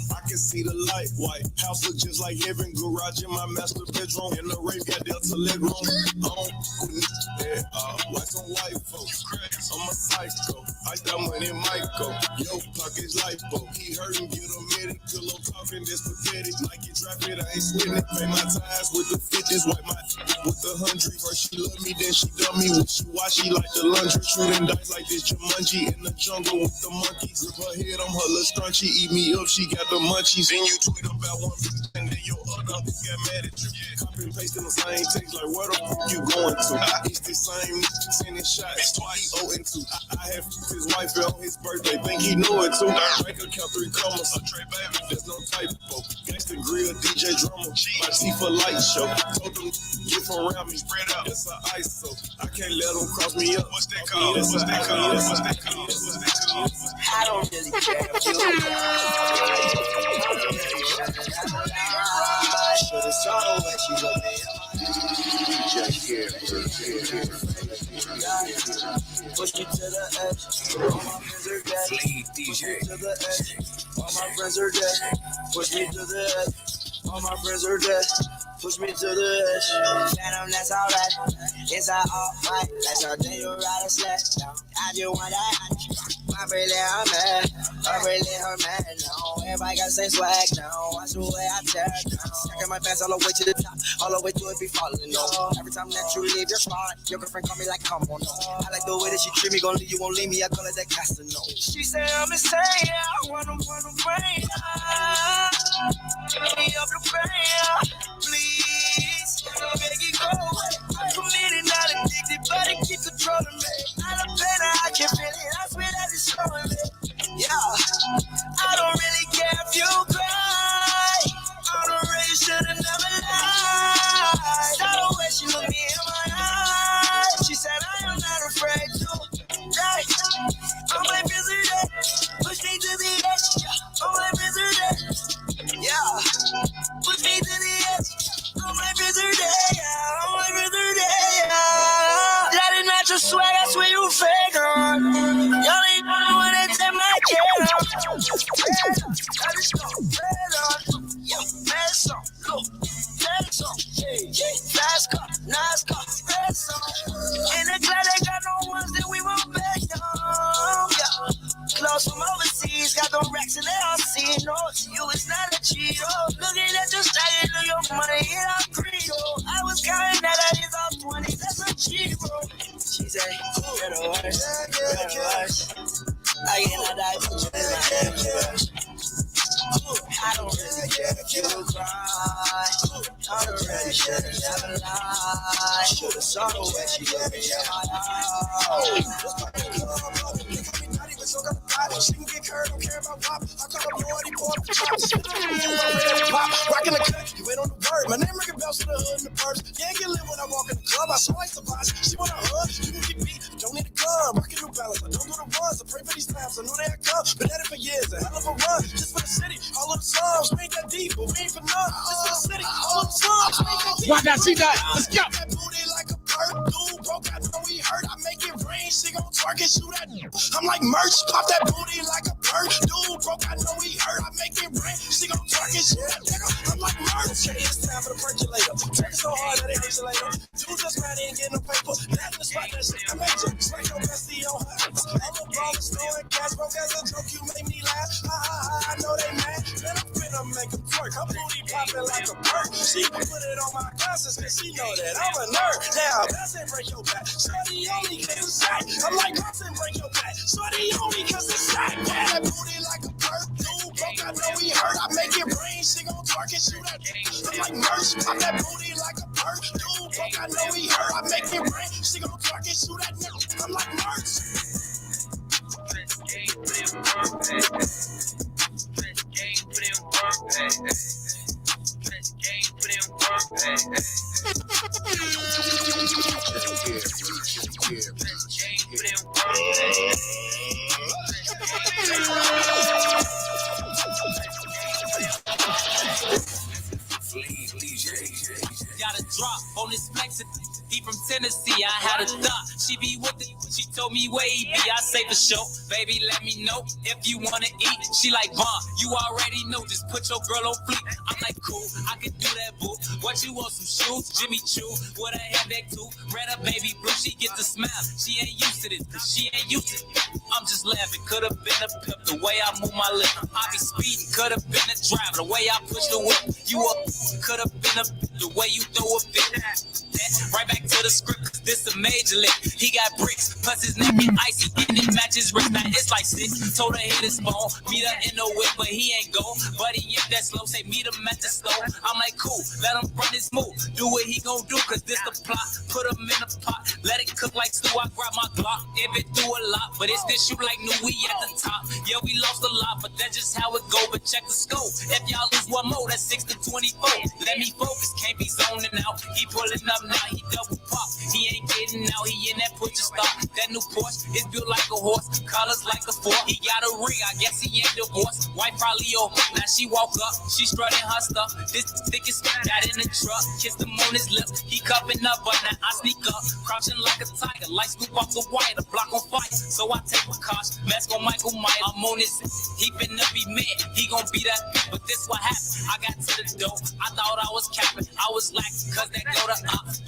I can see the light. White house look just like heaven. Garage in my master bedroom. In the rave got Delta leg room. Like some white folks. I'm a psycho. I got money, Michael. Yo, pockets lipo. He hurtin', get a medical. I'm talking this pathetic. Like you drop it, I ain't sweating it. Pay my ties with the 50s. Wipe my with the 100. First she love me, then she dumb me. Wishy-washy like the laundry. Shooting dice like this Jumanji. In the jungle with the monkeys. Grip her head, I'm her little scrunchy. Eat me up, she got the munchies. Then you tweet about one and then your other got mad at you. Copy and paste in the same text like where the fuck you going to? It's the same sending shots. Twice 0 and 2. I have his wife on his birthday. Think he knew it too. Bank account 3 commas. There's no typo. Gangsta grill, DJ drummer. My teeth for light show. Told them get from around me. Spread out. It's an ISO. I can't let them cross me up. What's that called? What's that called? What's that called? What's that called? I don't really care if you should've saw when she was there. Just here. Push me to the edge. All my friends are dead. Push me to the edge. All my friends are dead. Push me to the edge. All my friends are dead. Push me to the edge. Phantom, that's alright. It's all right. That's how day you ride a sled. I just want that. My really her man. I really her man. No, everybody got the same swag now. Watch the way I turn now. Stacking my pants all the way to the top. All the way to it be falling. No. Every time that you leave your spot, your girlfriend call me like, come on. No. I like the way that she treat me. Gonna leave you, won't leave me. I call it that Casanova. She say I'm insane. I wanna bring her. Give me up the pain. Please, make it go away. I'm committed, not addicted, but it keeps controlling me. I look better, I can feel it. I swear that it's showing me. Yeah, I don't really care if you cry. I don't Fast car, nice car, red song. In the club, they got no ones that we won't back down. Yeah. Clothes from overseas, got them racks and they all see. No, you is not a cheat. Oh, looking at your style, know your money, it all greed. Oh, I was counting that I is all 20, that's a cheat, bro. She said, better worse, better worse. I cannot die for you in my head. I don't really care if you cry. I don't really care if you never lie. Should've saw the way she looked me in my eyes. She can get curved, don't care about pop. I call her Lordy, boy. Rockin' the cut, you ain't on the word. My name ringing bells to the hood and the purse. Yeah, get lit when I walk in the club. I swipe the box. She want a hug, you can get beat. Don't need a gun, rockin' New Balance. I don't do the runs. I pray for these times. I know they had come. Been at it for years. A hell of a run, just for the city. All of the songs, we ain't that deep, but we ain't for none. Just for the city. All of the songs, we ain't that deep. Why not see that? Let's go. That booty like a perk, dude. Broke out when we hurt. I make it rain. She gon' twerk and shoot at. I'm like merch. Pop that booty like a perk, dude. Broke out when we hurt. I make it rain. She gon' twerk and shoot at. I'm like merch. Okay, it's time for the percolator. Check it so hard that it hurts later. Dude just mad, ain't getting no paper. That in the spot, that shit amazing. Smack your bestie on her ass. I'm a baller, storing cash. Broke as a joke, you make me laugh. Ha ha ha, I know they mad. Then I'm finna make them twerk. Her booty popping like a perk. She put it on my glasses cause she know that I'm a nerd. Now, that's it, break your back. Shorty only cause it's sack. I'm like, that's it, break your back. Shorty only cause it's sack. Yeah, that booty like a perk. Dude, broke, I know we hurt. I make it rain. She gon' twerk and shoot at. I'm like, merch. Pop that booty like a perk. Dude, broke, I know we hurt. I make it rain. She gon' twerk and shoot at. I'm like, merch. Got a drop on this flex. He from Tennessee, I had a thought. She be with it, she told me where he be. I say for sure, baby, let me know if you wanna eat. She like, Vaughn, you already know, just put your girl on fleek. I'm like, cool, I can do that, boo. What you want, some shoes? Jimmy Choo, with a handbag too. Red up, baby blue, she get the smile. She ain't used to this, cause she ain't used to it. I'm just laughing, could've been a pimp, the way I move my lip. I be speeding, could've been a driver, the way I push the whip. You up, could've been a the way you throw a fit. Right back to the script, cause this a major lick. He got bricks, plus his neck is icy. And it matches wrist, now it's like 6. Told her hit his phone, meet her in the whip, but he ain't go. But he ain't that slow, say meet him at the store. I'm like, cool, let him run his move. Do what he gon' do, cause this the plot. Put him in a pot, let it cook like stew. I grab my Glock, if it do a lot. But it's this shoot like new, we at the top. Yeah, we lost a lot, but that's just how it go. But check the scope, if y'all lose one more, that's 6 to 24. Let me focus, can't be zoning out. He pulling up now, he double pop. He ain't getting out, he in that push to stop. That new Porsche is built like a horse, colors like a fork. He got a ring, I guess he ain't divorced. Wife probably over, now she walk up, she strutting her stuff. This thick is got in the truck, kissed him on his lips. He cupping up, but now I sneak up, crouching like a tiger, like Scoop off the wire, the block on fire. So I take my cost, mask on Michael Myers. I'm on his, he finna be mad, he gon' be that. But this what happened, I got to the door, I thought I was capping, I was like, cause that go to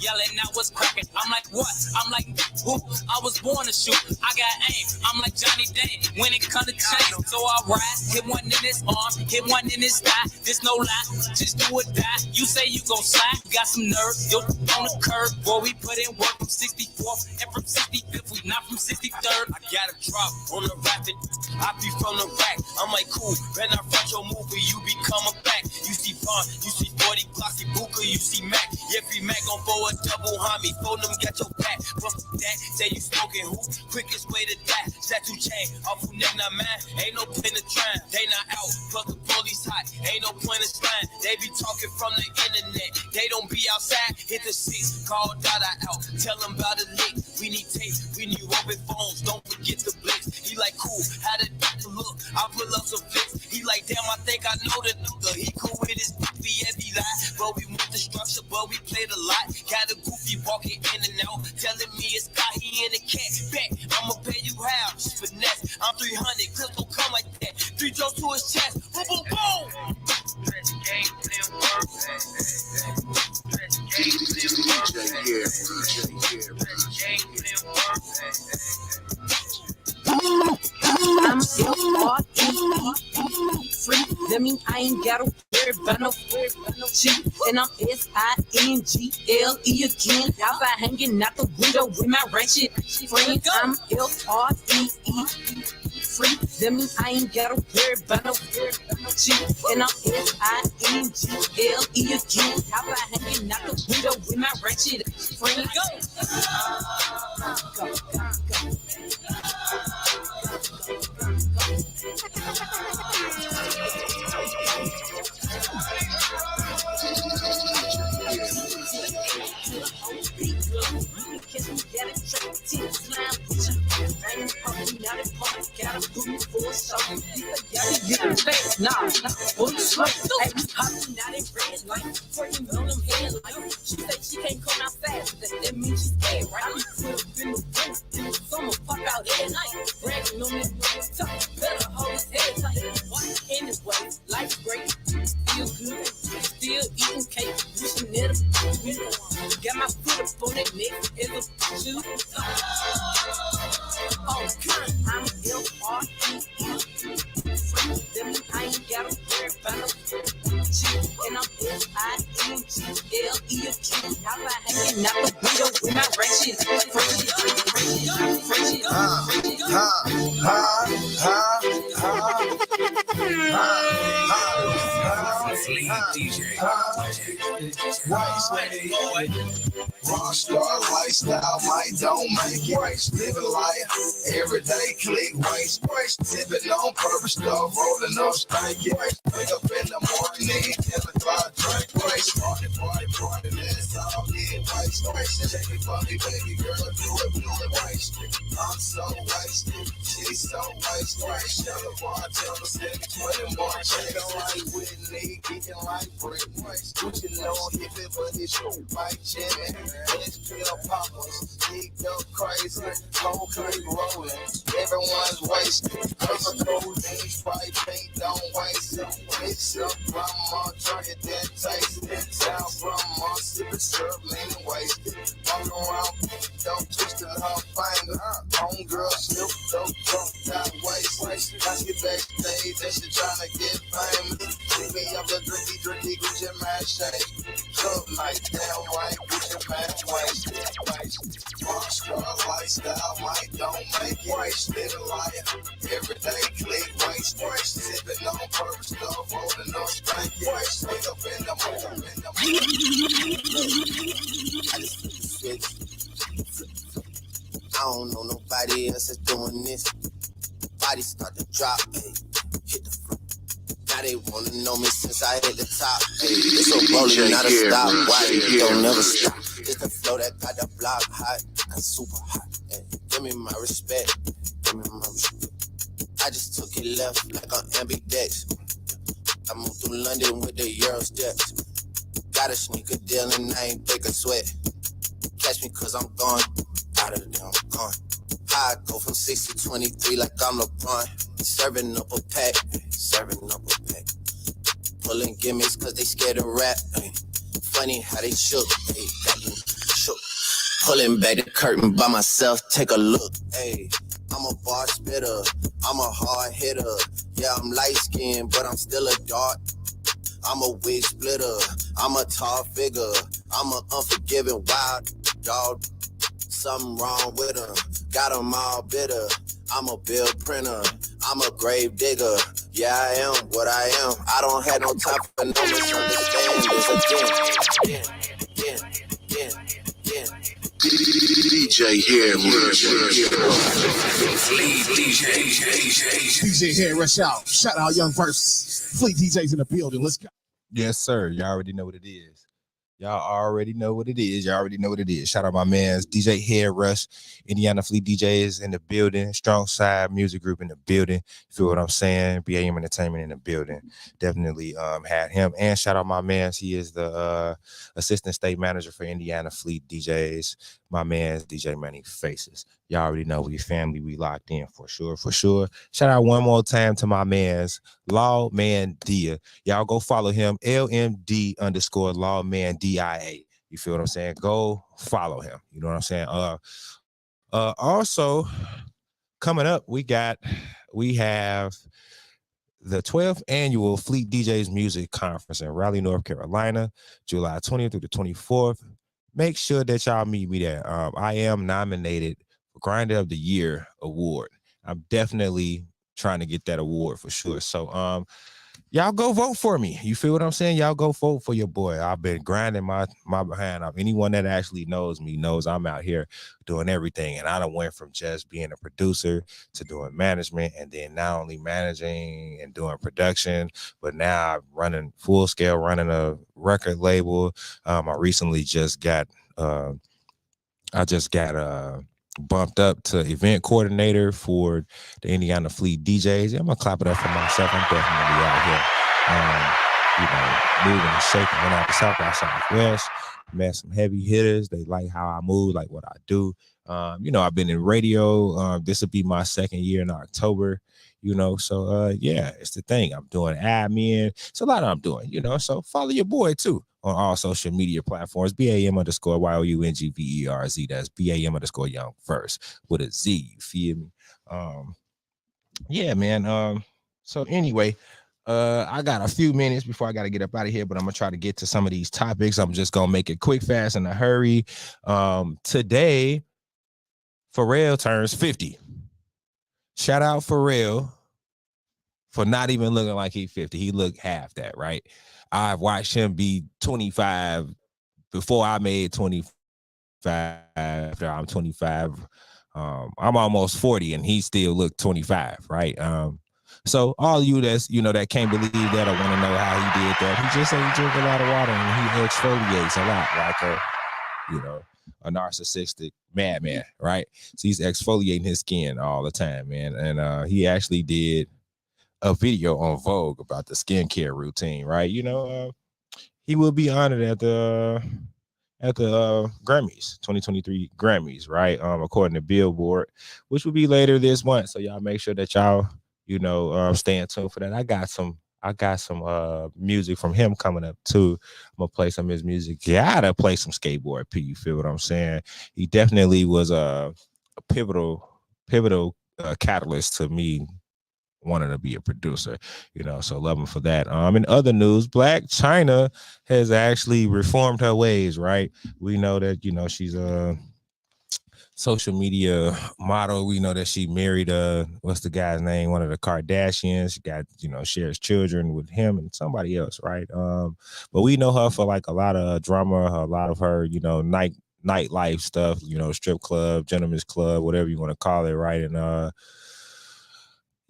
yelling, I was cracking. I'm like, what? I'm like, who? I was born to shoot. I got aim. I'm like Johnny Dane when it come to chains. So I ride, hit one in his arm, hit one in his thigh. This no lie, just do or die. You say you gon' slide, you got some nerve. Yo, on the curve, boy, we put in work from 64th and from 65th. We not from 63rd. I got a drop on the rapid. I be from the rack. I'm like, cool. When I front your movie, you be coming back. You see Vaughn, you see 40 Glossy Booker, you see Mac. Every Mac gon' for a double homie. Phone them, get your back. From that, say you smoking who? Quickest way to die. Tattoo chain, off who neck not mine. Ain't no point in trying. They not out, plus the police hot. Ain't no point in spying. They be talking from the internet. They don't be outside. Hit the 6, call Dada out. Tell them about the lick. We need tape, we need rubbing phones. Don't forget the blitz. He like, cool, how did look? I pull up some flicks. He like, damn, I think I know the nigga. He cool with his goofy and he lie. But we want the structure, but we played a lot. Got a goofy walking in and out, telling me it's got he in the cat. Bet I'ma pay you half. Finesse, I'm 300. Clips don't come like that. 3 jokes to his chest. I'm free. That mean I ain't gotta worry about no cheat. And I'm SINGLE again. Outside hanging out the window with my ratchet friends. I'm FREE. Free. That mean I ain't gotta worry about no cheat. And I'm SINGLE again. Outside hanging out the window with my ratchet friends. Go. She can't come out fast. That means she's scared, right? I be put up in the room. Summer fuck out every night. Bragging on this tough. Better hold his head tight. Anyway, life's great. Feel good. Still eating cake. Wishing it a got my foot up on that neck. It's a shoe. Oh, I'm FREE. That means I ain't gotta worry about no cheat. And I'm SINGLE again. I'm hanging out the window with my ratchet. Rockstar lifestyle, might don't make it. Living life, everyday click, waste. Tipping on purpose, stuff, rolling up, stank it. Wake up in the morning, 10 o'clock, drink, waste. Party, that's all it waste. Check it for me, baby girl, do it, waste. I'm so wasted, she's so wasted. Shut up, bartender, 20 more, check it like Whitney, kicking like brick, waste. What you know, hit it, but it's like Jimmy. Let's pill poppers, geeked up crazy, whole clique rolling, everyone's wasted. Paper codeine, Sprite, paint, don't waste it. Mix up, grandma, drink it, then taste it. Town grandma, sipping syrup, leaning wasted. Walk around, don't twist her finger. Homegirl, slip, dope, drunk, that waste. Let's get backstage, that shit tryna get famous. Leave me up the drinky, get your man shake. Club night, damn right, get your man wasted. Rockstar lifestyle, might don't make it. Living life, everyday click, waste. Sipping on purpose, stuff, rolling on stank it. Wake up in the morning, I just flip the switch. I don't know nobody else that's doing this. Body start to drop, ayy, hit the floor. Now they wanna know me since I hit the top. Ayy, it's so rolling, not a stop. Why it don't never stop? It's the flow that got the block hot and super hot. Ayy, give me my respect. I just took it left like on ambidex. I moved through London with the Euro steps. Got a sneaker deal and I ain't break a sweat. Catch me cause I'm gone. Out of there, I'm gone. I go from 6 to 23 like I'm LeBron. Serving up a pack. Pulling gimmicks cause they scared of rap. Funny how they shook. Got me shook. Pulling back the curtain by myself, take a look. I'm a bar spitter. I'm a hard hitter. Yeah, I'm light skinned, but I'm still a dark. I'm a wig splitter. I'm a tall figure. I'm an unforgiving wild dog. Something wrong with them. Got them all bitter. I'm a bill printer. I'm a grave digger. Yeah, I am what I am. I don't have no time for no misunderstandings again. DJ here, DJ here, rush out. Shout out Young Verse. Fleet DJs in the building. Let's go. Yes, sir. Y'all already know what it is. Shout out my man's DJ Head Rush, Indiana Fleet DJs in the building, Strong Side Music Group in the building. You feel what I'm saying? BAM Entertainment in the building. Definitely had him. And shout out my man's. He is the assistant state manager for Indiana Fleet DJs. My man's DJ Manny Faces. Y'all already know we family. We locked in for sure. Shout out one more time to my man's Lawmandia. Y'all go follow him, LMD_Lawmandia. You feel what I'm saying? Go follow him. You know what I'm saying? Also coming up, we have the 12th annual Fleet DJs Music Conference in Raleigh, North Carolina, July 20th through the 24th. Make sure that y'all meet me there. I am nominated for Grinder of the Year award. I'm definitely trying to get that award for sure. So y'all go vote for me. You feel what I'm saying? Y'all go vote for your boy. I've been grinding my behind off. Anyone that actually knows me knows I'm out here doing everything. And I done went from just being a producer to doing management, and then not only managing and doing production, but now I'm running full scale, running a record label. I recently just got bumped up to event coordinator for the Indiana Fleet DJs. I'm gonna clap it up for myself. I'm definitely out here, moving and shaking. Went out to South by Southwest, met some heavy hitters. They like how I move, like what I do. I've been in radio. This will be my second year in October. So yeah, it's the thing. I'm doing admin. It's a lot I'm doing. So follow your boy too on all social media platforms. BAM_YOUNGVERZ. That's BAM_YoungVerse with a Z. You feel me? Yeah, man. So anyway, I got a few minutes before I got to get up out of here, but I'm gonna try to get to some of these topics. I'm just gonna make it quick, fast, in a hurry. Today, PHARRELL turns 50. Shout out PHARRELL for not even looking like he's 50. He looked half that, right? I've watched him be 25 before I made 25. After I'm 25, I'm almost 40, and he still looked 25, right? So all of you that's that can't believe that or want to know how he did that, he just said he drink a lot of water and he exfoliates a lot, like a narcissistic madman, right? So he's exfoliating his skin all the time, man. And he actually did a video on Vogue about the skincare routine, right? He will be honored at the Grammys, 2023 Grammys, right? According to Billboard, which will be later this month. So y'all make sure that y'all, stay tuned for that. I got some music from him coming up too. I'm gonna play some of his music. Gotta play some Skateboard P. You feel what I'm saying? He definitely was a pivotal catalyst to me wanting to be a producer, so love him for that. In other news, BLAC CHYNA has actually reformed her ways, right? We know that, she's a social media model. We know that she married what's the guy's name? One of the Kardashians. She got, shares children with him and somebody else, right? But we know her for like a lot of drama, a lot of her, nightlife stuff, strip club, gentleman's club, whatever you want to call it, right? And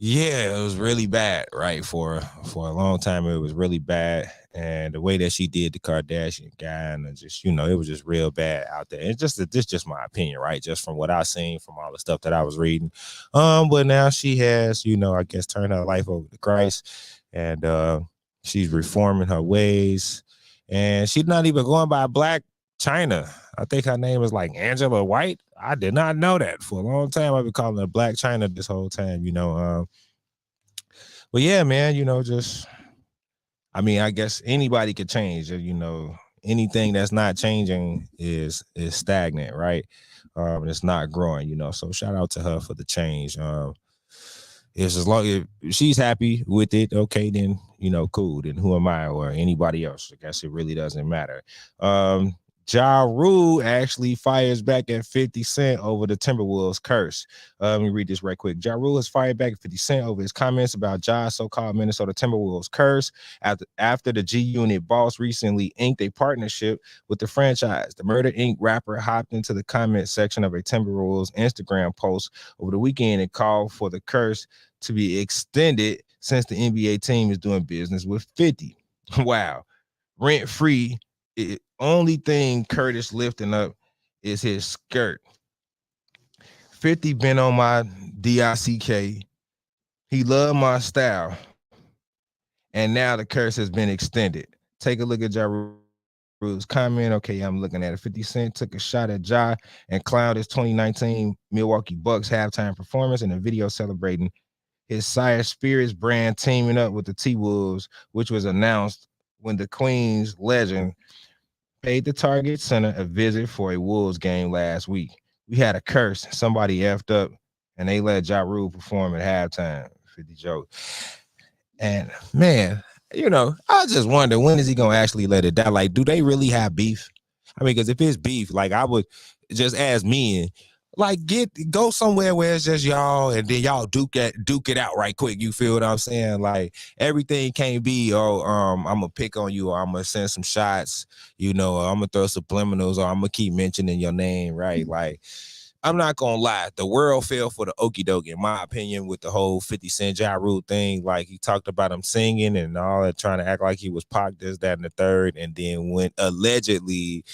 yeah, it was really bad, right? For a long time, it was really bad. And the way that she did the Kardashian guy, and just, it was just real bad out there. It's just my opinion, right? Just from what I've seen from all the stuff that I was reading. But now she has, I guess, turned her life over to Christ, and she's reforming her ways. And she's not even going by BLAC CHYNA. I think her name is like Angela White. I did not know that. For a long time, I've been calling her BLAC CHYNA this whole time, But yeah, man, I guess anybody could change. Anything that's not changing is stagnant, right? It's not growing, So shout out to her for the change. It's as long as she's happy with it, okay, then cool. Then who am I or anybody else? I guess it really doesn't matter. Ja Rule actually fires back at 50 Cent over the Timberwolves curse. Let me read this right quick. Ja Rule has fired back at 50 Cent over his comments about Ja's so-called Minnesota Timberwolves curse after the G Unit boss recently inked a partnership with the franchise. The Murder Inc. rapper hopped into the comment section of a Timberwolves Instagram post over the weekend and called for the curse to be extended since the NBA team is doing business with 50. Wow. Rent-free. Only thing Curtis lifting up is his skirt. 50 been on my DICK. He loved my style. And now the curse has been extended. Take a look at Ja Rule's comment. Okay, I'm looking at it. 50 Cent took a shot at Ja and clowned his 2019 Milwaukee Bucks halftime performance in a video celebrating his Sire Spirits brand teaming up with the T-Wolves, which was announced when the Queens legend paid the Target Center a visit for a Wolves game last week. We had a curse. Somebody effed up, and they let Ja Rule perform at halftime. 50 joke. And man, I just wonder, when is he gonna actually let it die? Like, do they really have beef? I mean, because if it's beef, like, I would just ask men, like, go somewhere where it's just y'all, and then y'all duke it out right quick. You feel what I'm saying? Like, everything can't be, I'm gonna pick on you, or I'm gonna send some shots, or I'm gonna throw subliminals, or I'm gonna keep mentioning your name, right? Like, I'm not gonna lie, the world fell for the okie doke, in my opinion, with the whole 50 Cent Ja Rule thing. Like, he talked about him singing and all that, trying to act like he was Pac, this, that, and the third. And then when allegedly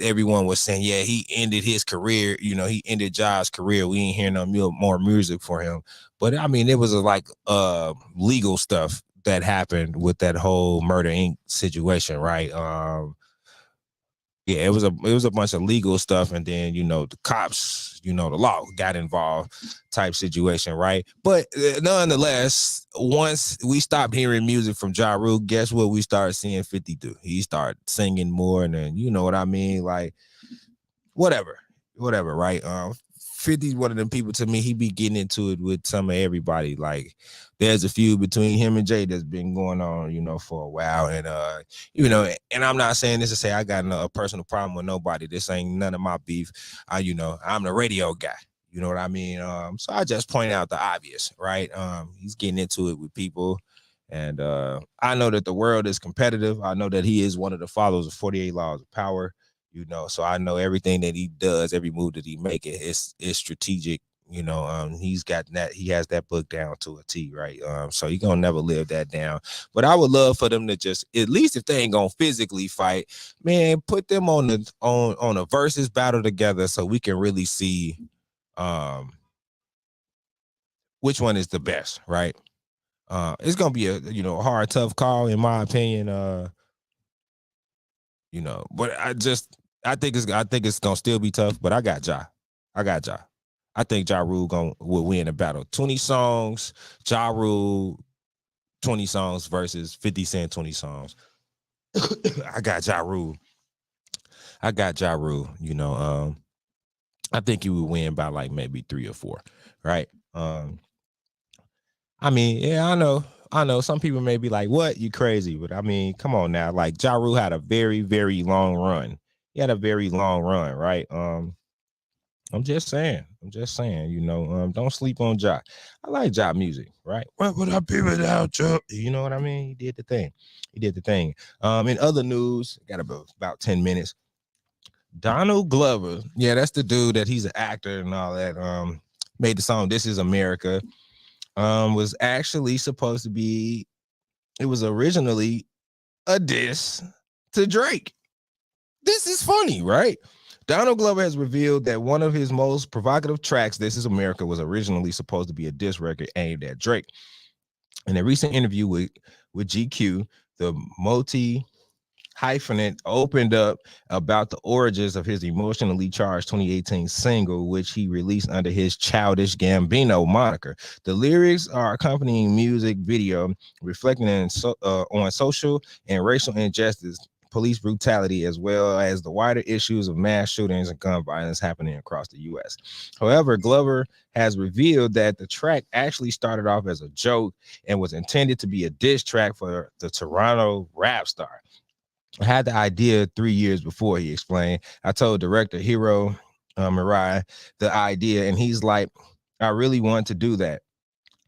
everyone was saying, yeah, he ended his career, he ended Ja's career. We ain't hearing no more music for him. But I mean, it was legal stuff that happened with that whole Murder Inc. situation, right? Yeah, it was a bunch of legal stuff, and then the cops, the law got involved, type situation, right? But nonetheless, once we stopped hearing music from Ja Rule, guess what we started seeing 50 do? He started singing more, and then you know what I mean, like whatever, right? 50's one of them people, to me, he be getting into it with some of everybody. Like, there's a feud between him and Jay that's been going on, for a while. And, and I'm not saying this to say I got a personal problem with nobody. This ain't none of my beef. I'm the radio guy. You know what I mean? So I just point out the obvious, right? He's getting into it with people. And I know that the world is competitive. I know that he is one of the followers of 48 Laws of Power. So I know everything that he does, every move that he make, is strategic. He's got that. He has that book down to a T, right? So he gonna never live that down. But I would love for them to just, at least if they ain't gonna physically fight, man, put them on a versus battle together, so we can really see which one is the best, right? It's gonna be a hard, tough call, in my opinion. But I think it's gonna still be tough, but I got Ja. I think Ja Rule will win the battle. 20 songs, Ja Rule 20 songs versus 50 Cent 20 songs. I got Ja Rule. I think he would win by like maybe 3 or 4, right? I mean, yeah, I know some people may be like, what? You crazy. But I mean, come on now. Like, Ja Rule had a very, very long run. He had a very long run, right? I'm just saying, don't sleep on Ja. I like Ja music, right? What would I be without Ja? You know what I mean? He did the thing. In other news, got about 10 minutes. Donald Glover, yeah, that's the dude that he's an actor and all that. Made the song "This Is America." Was actually supposed to be. It was originally a diss to Drake. This is funny, right? Donald Glover has revealed that one of his most provocative tracks, "This Is America," was originally supposed to be a diss record aimed at Drake. In a recent interview with GQ, the multi-hyphenate opened up about the origins of his emotionally charged 2018 single, which he released under his Childish Gambino moniker. The lyrics are accompanying music video reflecting on social and racial injustice, police brutality, as well as the wider issues of mass shootings and gun violence happening across the U.S. However, Glover has revealed that the track actually started off as a joke and was intended to be a diss track for the Toronto rap star. I had the idea 3 years before, he explained. I told director Hiro Murai the idea, and he's like, I really want to do that.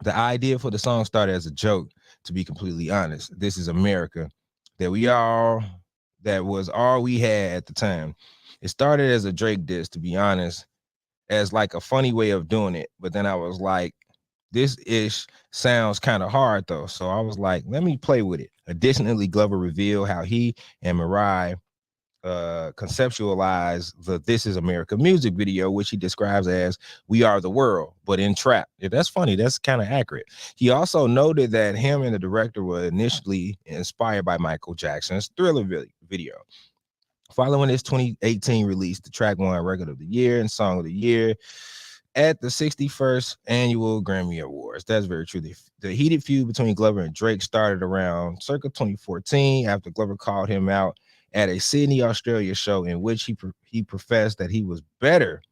The idea for the song started as a joke, to be completely honest. This is America. That was all we had at the time. It started as a Drake diss, to be honest, as like a funny way of doing it. But then I was like, this ish sounds kind of hard though. So I was like, let me play with it. Additionally, Glover revealed how he and Mariah conceptualized the "This Is America" music video, which he describes as "We Are the World," but in trap. Yeah, that's funny. That's kind of accurate. He also noted that him and the director were initially inspired by Michael Jackson's Thriller video. Following his 2018 release, the track won Record of the Year and Song of the Year at the 61st Annual Grammy Awards. That's very true. The heated feud between Glover and Drake started around circa 2014 after Glover called him out at a Sydney, Australia show in which he professed that he was better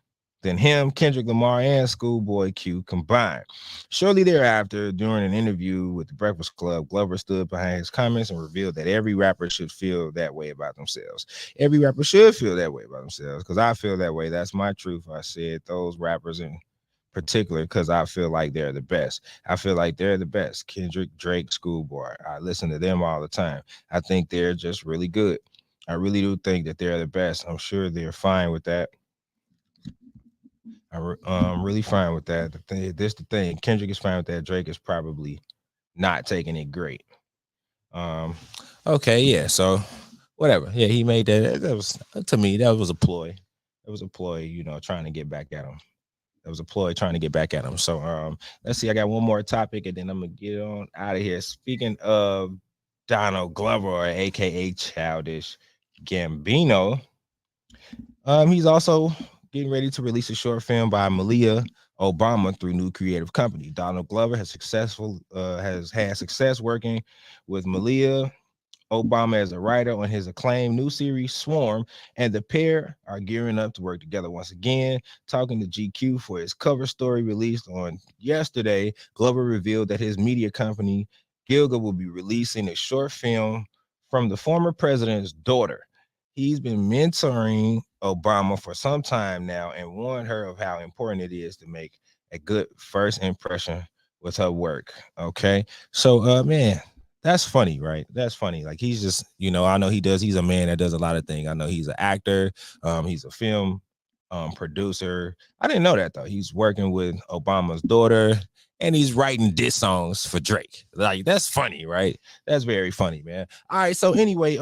than him, Kendrick Lamar, and Schoolboy Q combined. Shortly thereafter, during an interview with the Breakfast Club, Glover stood behind his comments and revealed that every rapper should feel that way about themselves. Every rapper should feel that way about themselves, because I feel that way. That's my truth. I said those rappers in particular because I feel like they're the best. I feel like they're the best. Kendrick, Drake, Schoolboy. I listen to them all the time. I think they're just really good. I really do think that they're the best. I'm sure they're fine with that. I'm really fine with that. This the thing. Kendrick is fine with that. Drake is probably not taking it great. Okay, yeah. So whatever. Yeah, he made that. That was, to me, that was a ploy. It was a ploy, you know, trying to get back at him. That was a ploy trying to get back at him. So let's see. I got one more topic, and then I'm gonna get on out of here. Speaking of Donald Glover, or aka Childish Gambino, he's also getting ready to release a short film by Malia Obama through New Creative Company. Donald Glover has had success working with Malia Obama as a writer on his acclaimed new series Swarm, and the pair are gearing up to work together once again. Talking to GQ for his cover story released on yesterday, Glover revealed that his media company Gilga will be releasing a short film from the former president's daughter. He's been mentoring Obama for some time now and warned her of how important it is to make a good first impression with her work. Okay, so man, that's funny, right? That's funny. Like, he's just, you know, I know he's a man that does a lot of things. I know he's an actor, he's a film producer. I didn't know that though. He's working with Obama's daughter, and he's writing diss songs for Drake. Like, that's funny, right? That's very funny, man. All right, so anyway,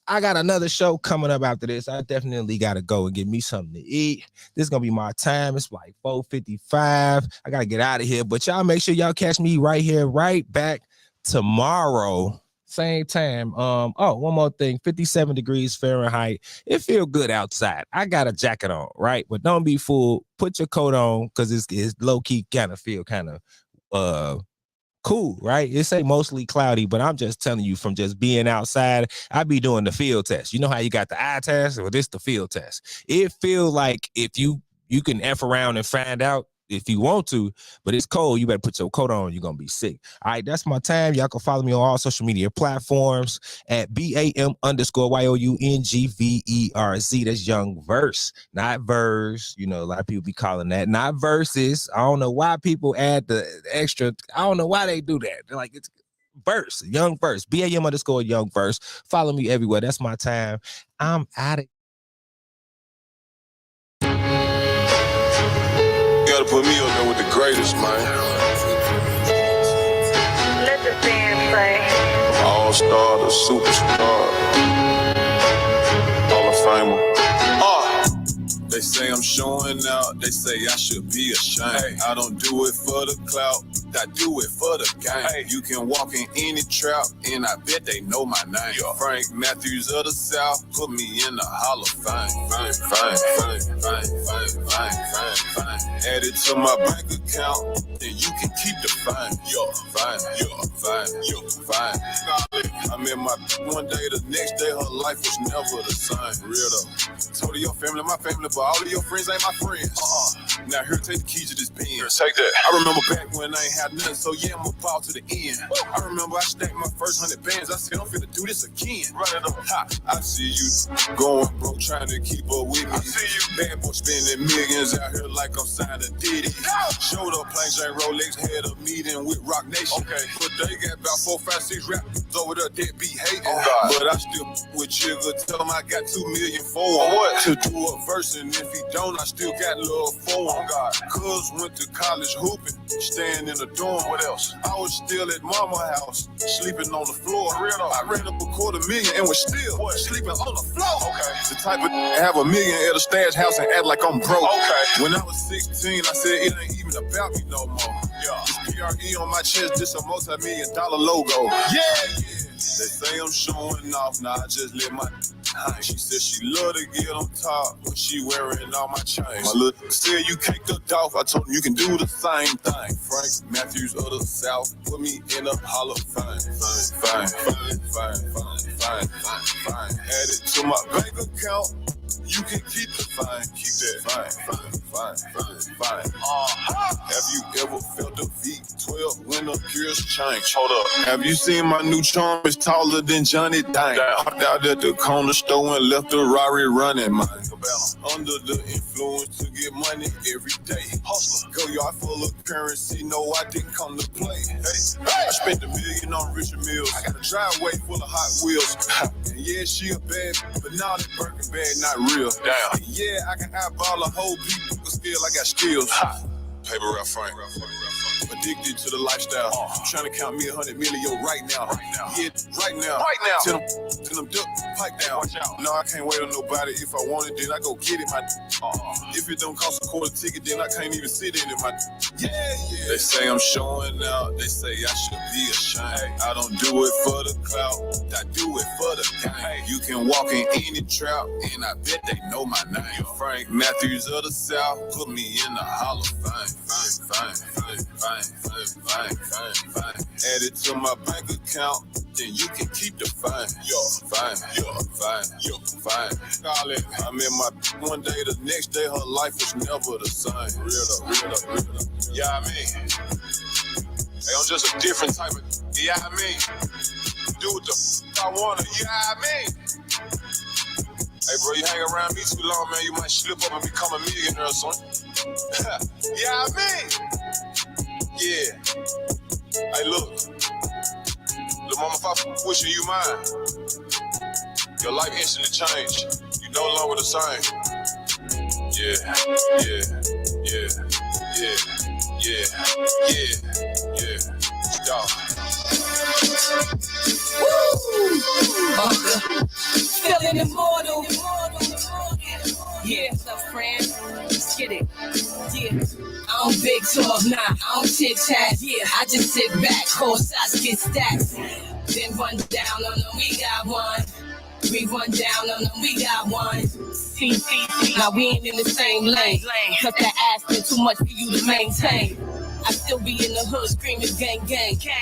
I got another show coming up after this. I definitely got to go and get me something to eat. This is going to be my time. It's like 4:55. I got to get out of here. But y'all make sure y'all catch me right here, right back tomorrow, same time. One more thing, 57 degrees Fahrenheit. It feel good outside. I got a jacket on, right? But don't be fooled. Put your coat on, because it's low-key kind of feel kind of cool, right? It say mostly cloudy, but I'm just telling you, from just being outside, I be doing the field test. You know how you got the eye test? Well, this the field test. It feel like if you can F around and find out if you want to, but it's cold, you better put your coat on, you're gonna be sick. All right, that's my time. Y'all can follow me on all social media platforms at BAM_YOUNGVERZ. That's Young Verse, not Verse. You know, a lot of people be calling that, not Verses. I don't know why people add the extra. I don't know why they do that. They're like, it's Verse, Young Verse, BAM_Young Verse. Follow me everywhere. That's my time. I'm out of. Gotta put me on there with the greatest, man. Let the band play. All-star, the superstar, Hall of Famer. They say I'm showing out, they say I should be ashamed. I don't do it for the clout, I do it for the game. You can walk in any trap, and I bet they know my name. Frank Matthews of the South, put me in the Hall of Fame. Fame. Add it to my bank account, and you can keep the fine. Fine. I met my one day, the next day her life was never the same. Real though. Told her your family, my family, but all of your friends ain't my friends. Now here, take the keys to this pen. Take that. I remember back when I ain't had nothing, so yeah, I'm a ball to the end. I remember I stacked my first 100 bands. I said I'm finna do this again. Run it up. I see you going broke, trying to keep up with me. I see you. Bad boy spending millions out here like I'm signed to Diddy. Showed up, plain Jane Rolex, had a meeting with Rock Nation. Okay. But they got about 4, 5, 6 rappers over there that be hating. But I still with Chigga, tell them I got 2 million for him. What? To do a verse, and if he don't, I still got love for him. Cuz went to college hooping, staying in the dorm. What else? I was still at mama's house, sleeping on the floor. I ran up $250,000 and was still sleeping on the floor. Okay. The type of have $1 million at a stash house and act like I'm broke. Okay. When I was 16, I said it ain't even about me no more. This PRE on my chest, this a multi-million-dollar logo. Yeah. They say I'm showing off, now I just let my She said she love to get on top when she wearing all my chains. My little said you caked up off. I told him you can do the same thing. Frank Matthews of the South put me in a Hall of Fame. Fine. Add it to my bank account. You can keep the fine, keep that fine. Have you ever felt a V12 when a gears change? Hold up. Have you seen my new charm? It's taller than Johnny Dang. Hopped out at the corner store and left a Rari running, man. Under the influence to get money every day. Hustler, go yard full of currency. No, I didn't come to play. Hey, I spent $1 million on Richard Mills. I got a driveway full of Hot Wheels. And yeah, she a bad, but now the Birkin bag not real. Damn. Yeah, I can eyeball a whole people, but still I got skills. Paper route Frank. Addicted to the lifestyle. Trying to count me 100 million right now. Yeah, right now. Till them duck pipe down. No, I can't wait on nobody. If I want it, then I go get it. If it don't cost a quarter ticket, then I can't even sit in it. Yeah. They say I'm showing out. They say I should be ashamed. I don't do it for the clout. I do it for the game. You can walk in any trap, and I bet they know my name. Frank Matthews of the South put me in the Hall of Fame. Fine. Add it to my bank account, then you can keep the fine. Fine. Call it. I'm in my one day, the next day her life was never the same. Real up. Yeah, I mean, hey, I'm just a different type of. Yeah, I mean, do what the I wanna. Yeah, I mean. Hey, bro, you hang around me too long, man, you might slip up and become a millionaire or something. Yeah, I mean. Yeah. Hey, look. Little mama, if I wishing you mine, your life instantly changed. You no longer the same. Yeah. Y'all. Woo! Feeling immortal. Yeah, what's up, friend? Let's get it. Yeah. I don't big talk, nah, I don't chit chat. Yeah, I just sit back, call shots, get stacks. Then run down on them, we got one. We run down on them, we got one. See, now we ain't in the same lane. Cause that ass been too much for you to maintain. I still be in the hood screaming gang.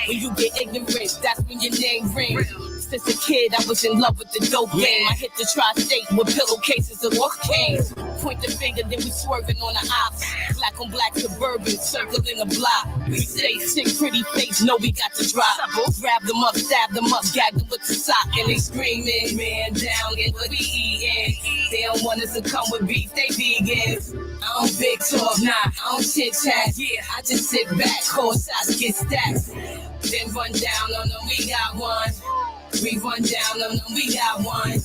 When you get ignorant, that's when your name rings. Since a kid, I was in love with the dope game. I hit the tri-state with pillowcases of cocaine. Point the finger, then we swerving on the ops. Black on black suburban, circling the block. We say sick, pretty face, know we got the drop. Grab them up, stab them up, gag them with the sock. And they screaming, man down, get what we eating. They don't want us to come with beef, they vegans. I don't big talk, nah, I don't chit chat. Yeah, I just sit back, call shots, get stacks. Then run down on them, we got one. We run down on them, we got one.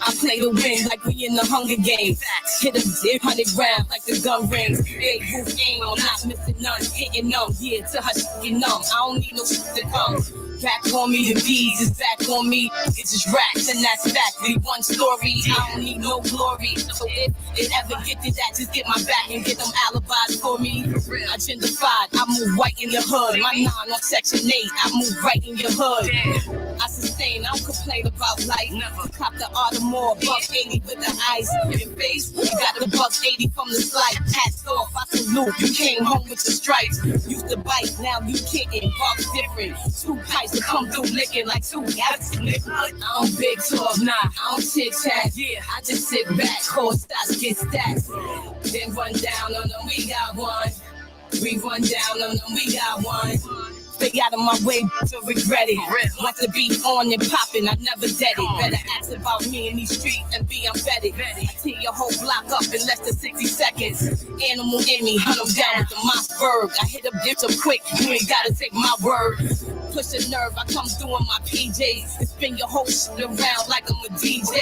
I play the win like we in the Hunger Games. Hit a 100 rounds like the gun rings. Big roof aim, I'm not missing none. Hitting them, yeah, to her shit numb. I don't need no shit to come. Back on me, the bees is back on me. It's just racks and that's fact. We one story, I don't need no glory. So if it ever get to that, just get my back and get them alibis for me. I gentrified, I move right in your hood. My 9 on section 8, I move right in your hood. I sustain, I don't complain about life. Cop the Audemars, $180 with the ice. In face, you got the $180 from the slice. Hats off, I salute, you came home with the stripes. Used to bite, now you kicking, bucks different. 2 pipes to come through licking like 2 gallons. I don't big talk, nah, I don't chit chat. Yeah, I just sit back, call shots, get stacks. Then run down on them, we got one. We run down on them, we got one. Stay out of my way to regret it. Want to be on and popping, I never dead it. Better ask about me in these streets and be unvetted. I tear your whole block up in less than 60 seconds. Animal in me, hunt them down with the Mossberg. I hit up ditch up quick, you ain't gotta take my word. Push a nerve, I come through in my PJs and spin your whole shit around like I'm a DJ.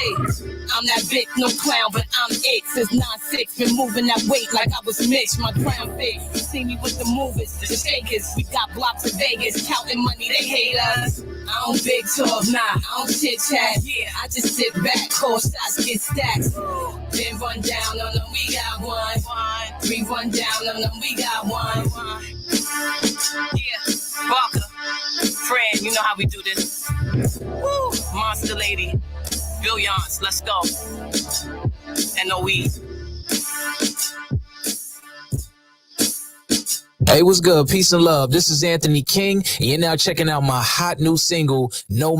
I'm that bitch, no clown, but I'm it. Since 9'6", been moving that weight like I was Mitch. My crown big, you see me with the movers, the shakers. We got blocks of Vegas, counting money, they hate us. I don't big talk, nah, I don't chit chat. Yeah, I just sit back, call shots, get stacks. Then run down on them, we got one. We run down on them, we got one. Yeah, Barker, friend, you know how we do this. Woo, monster lady. Billions, let's go. NOE. Hey, what's good? Peace and love. This is Anthony King, and you're now checking out my hot new single, No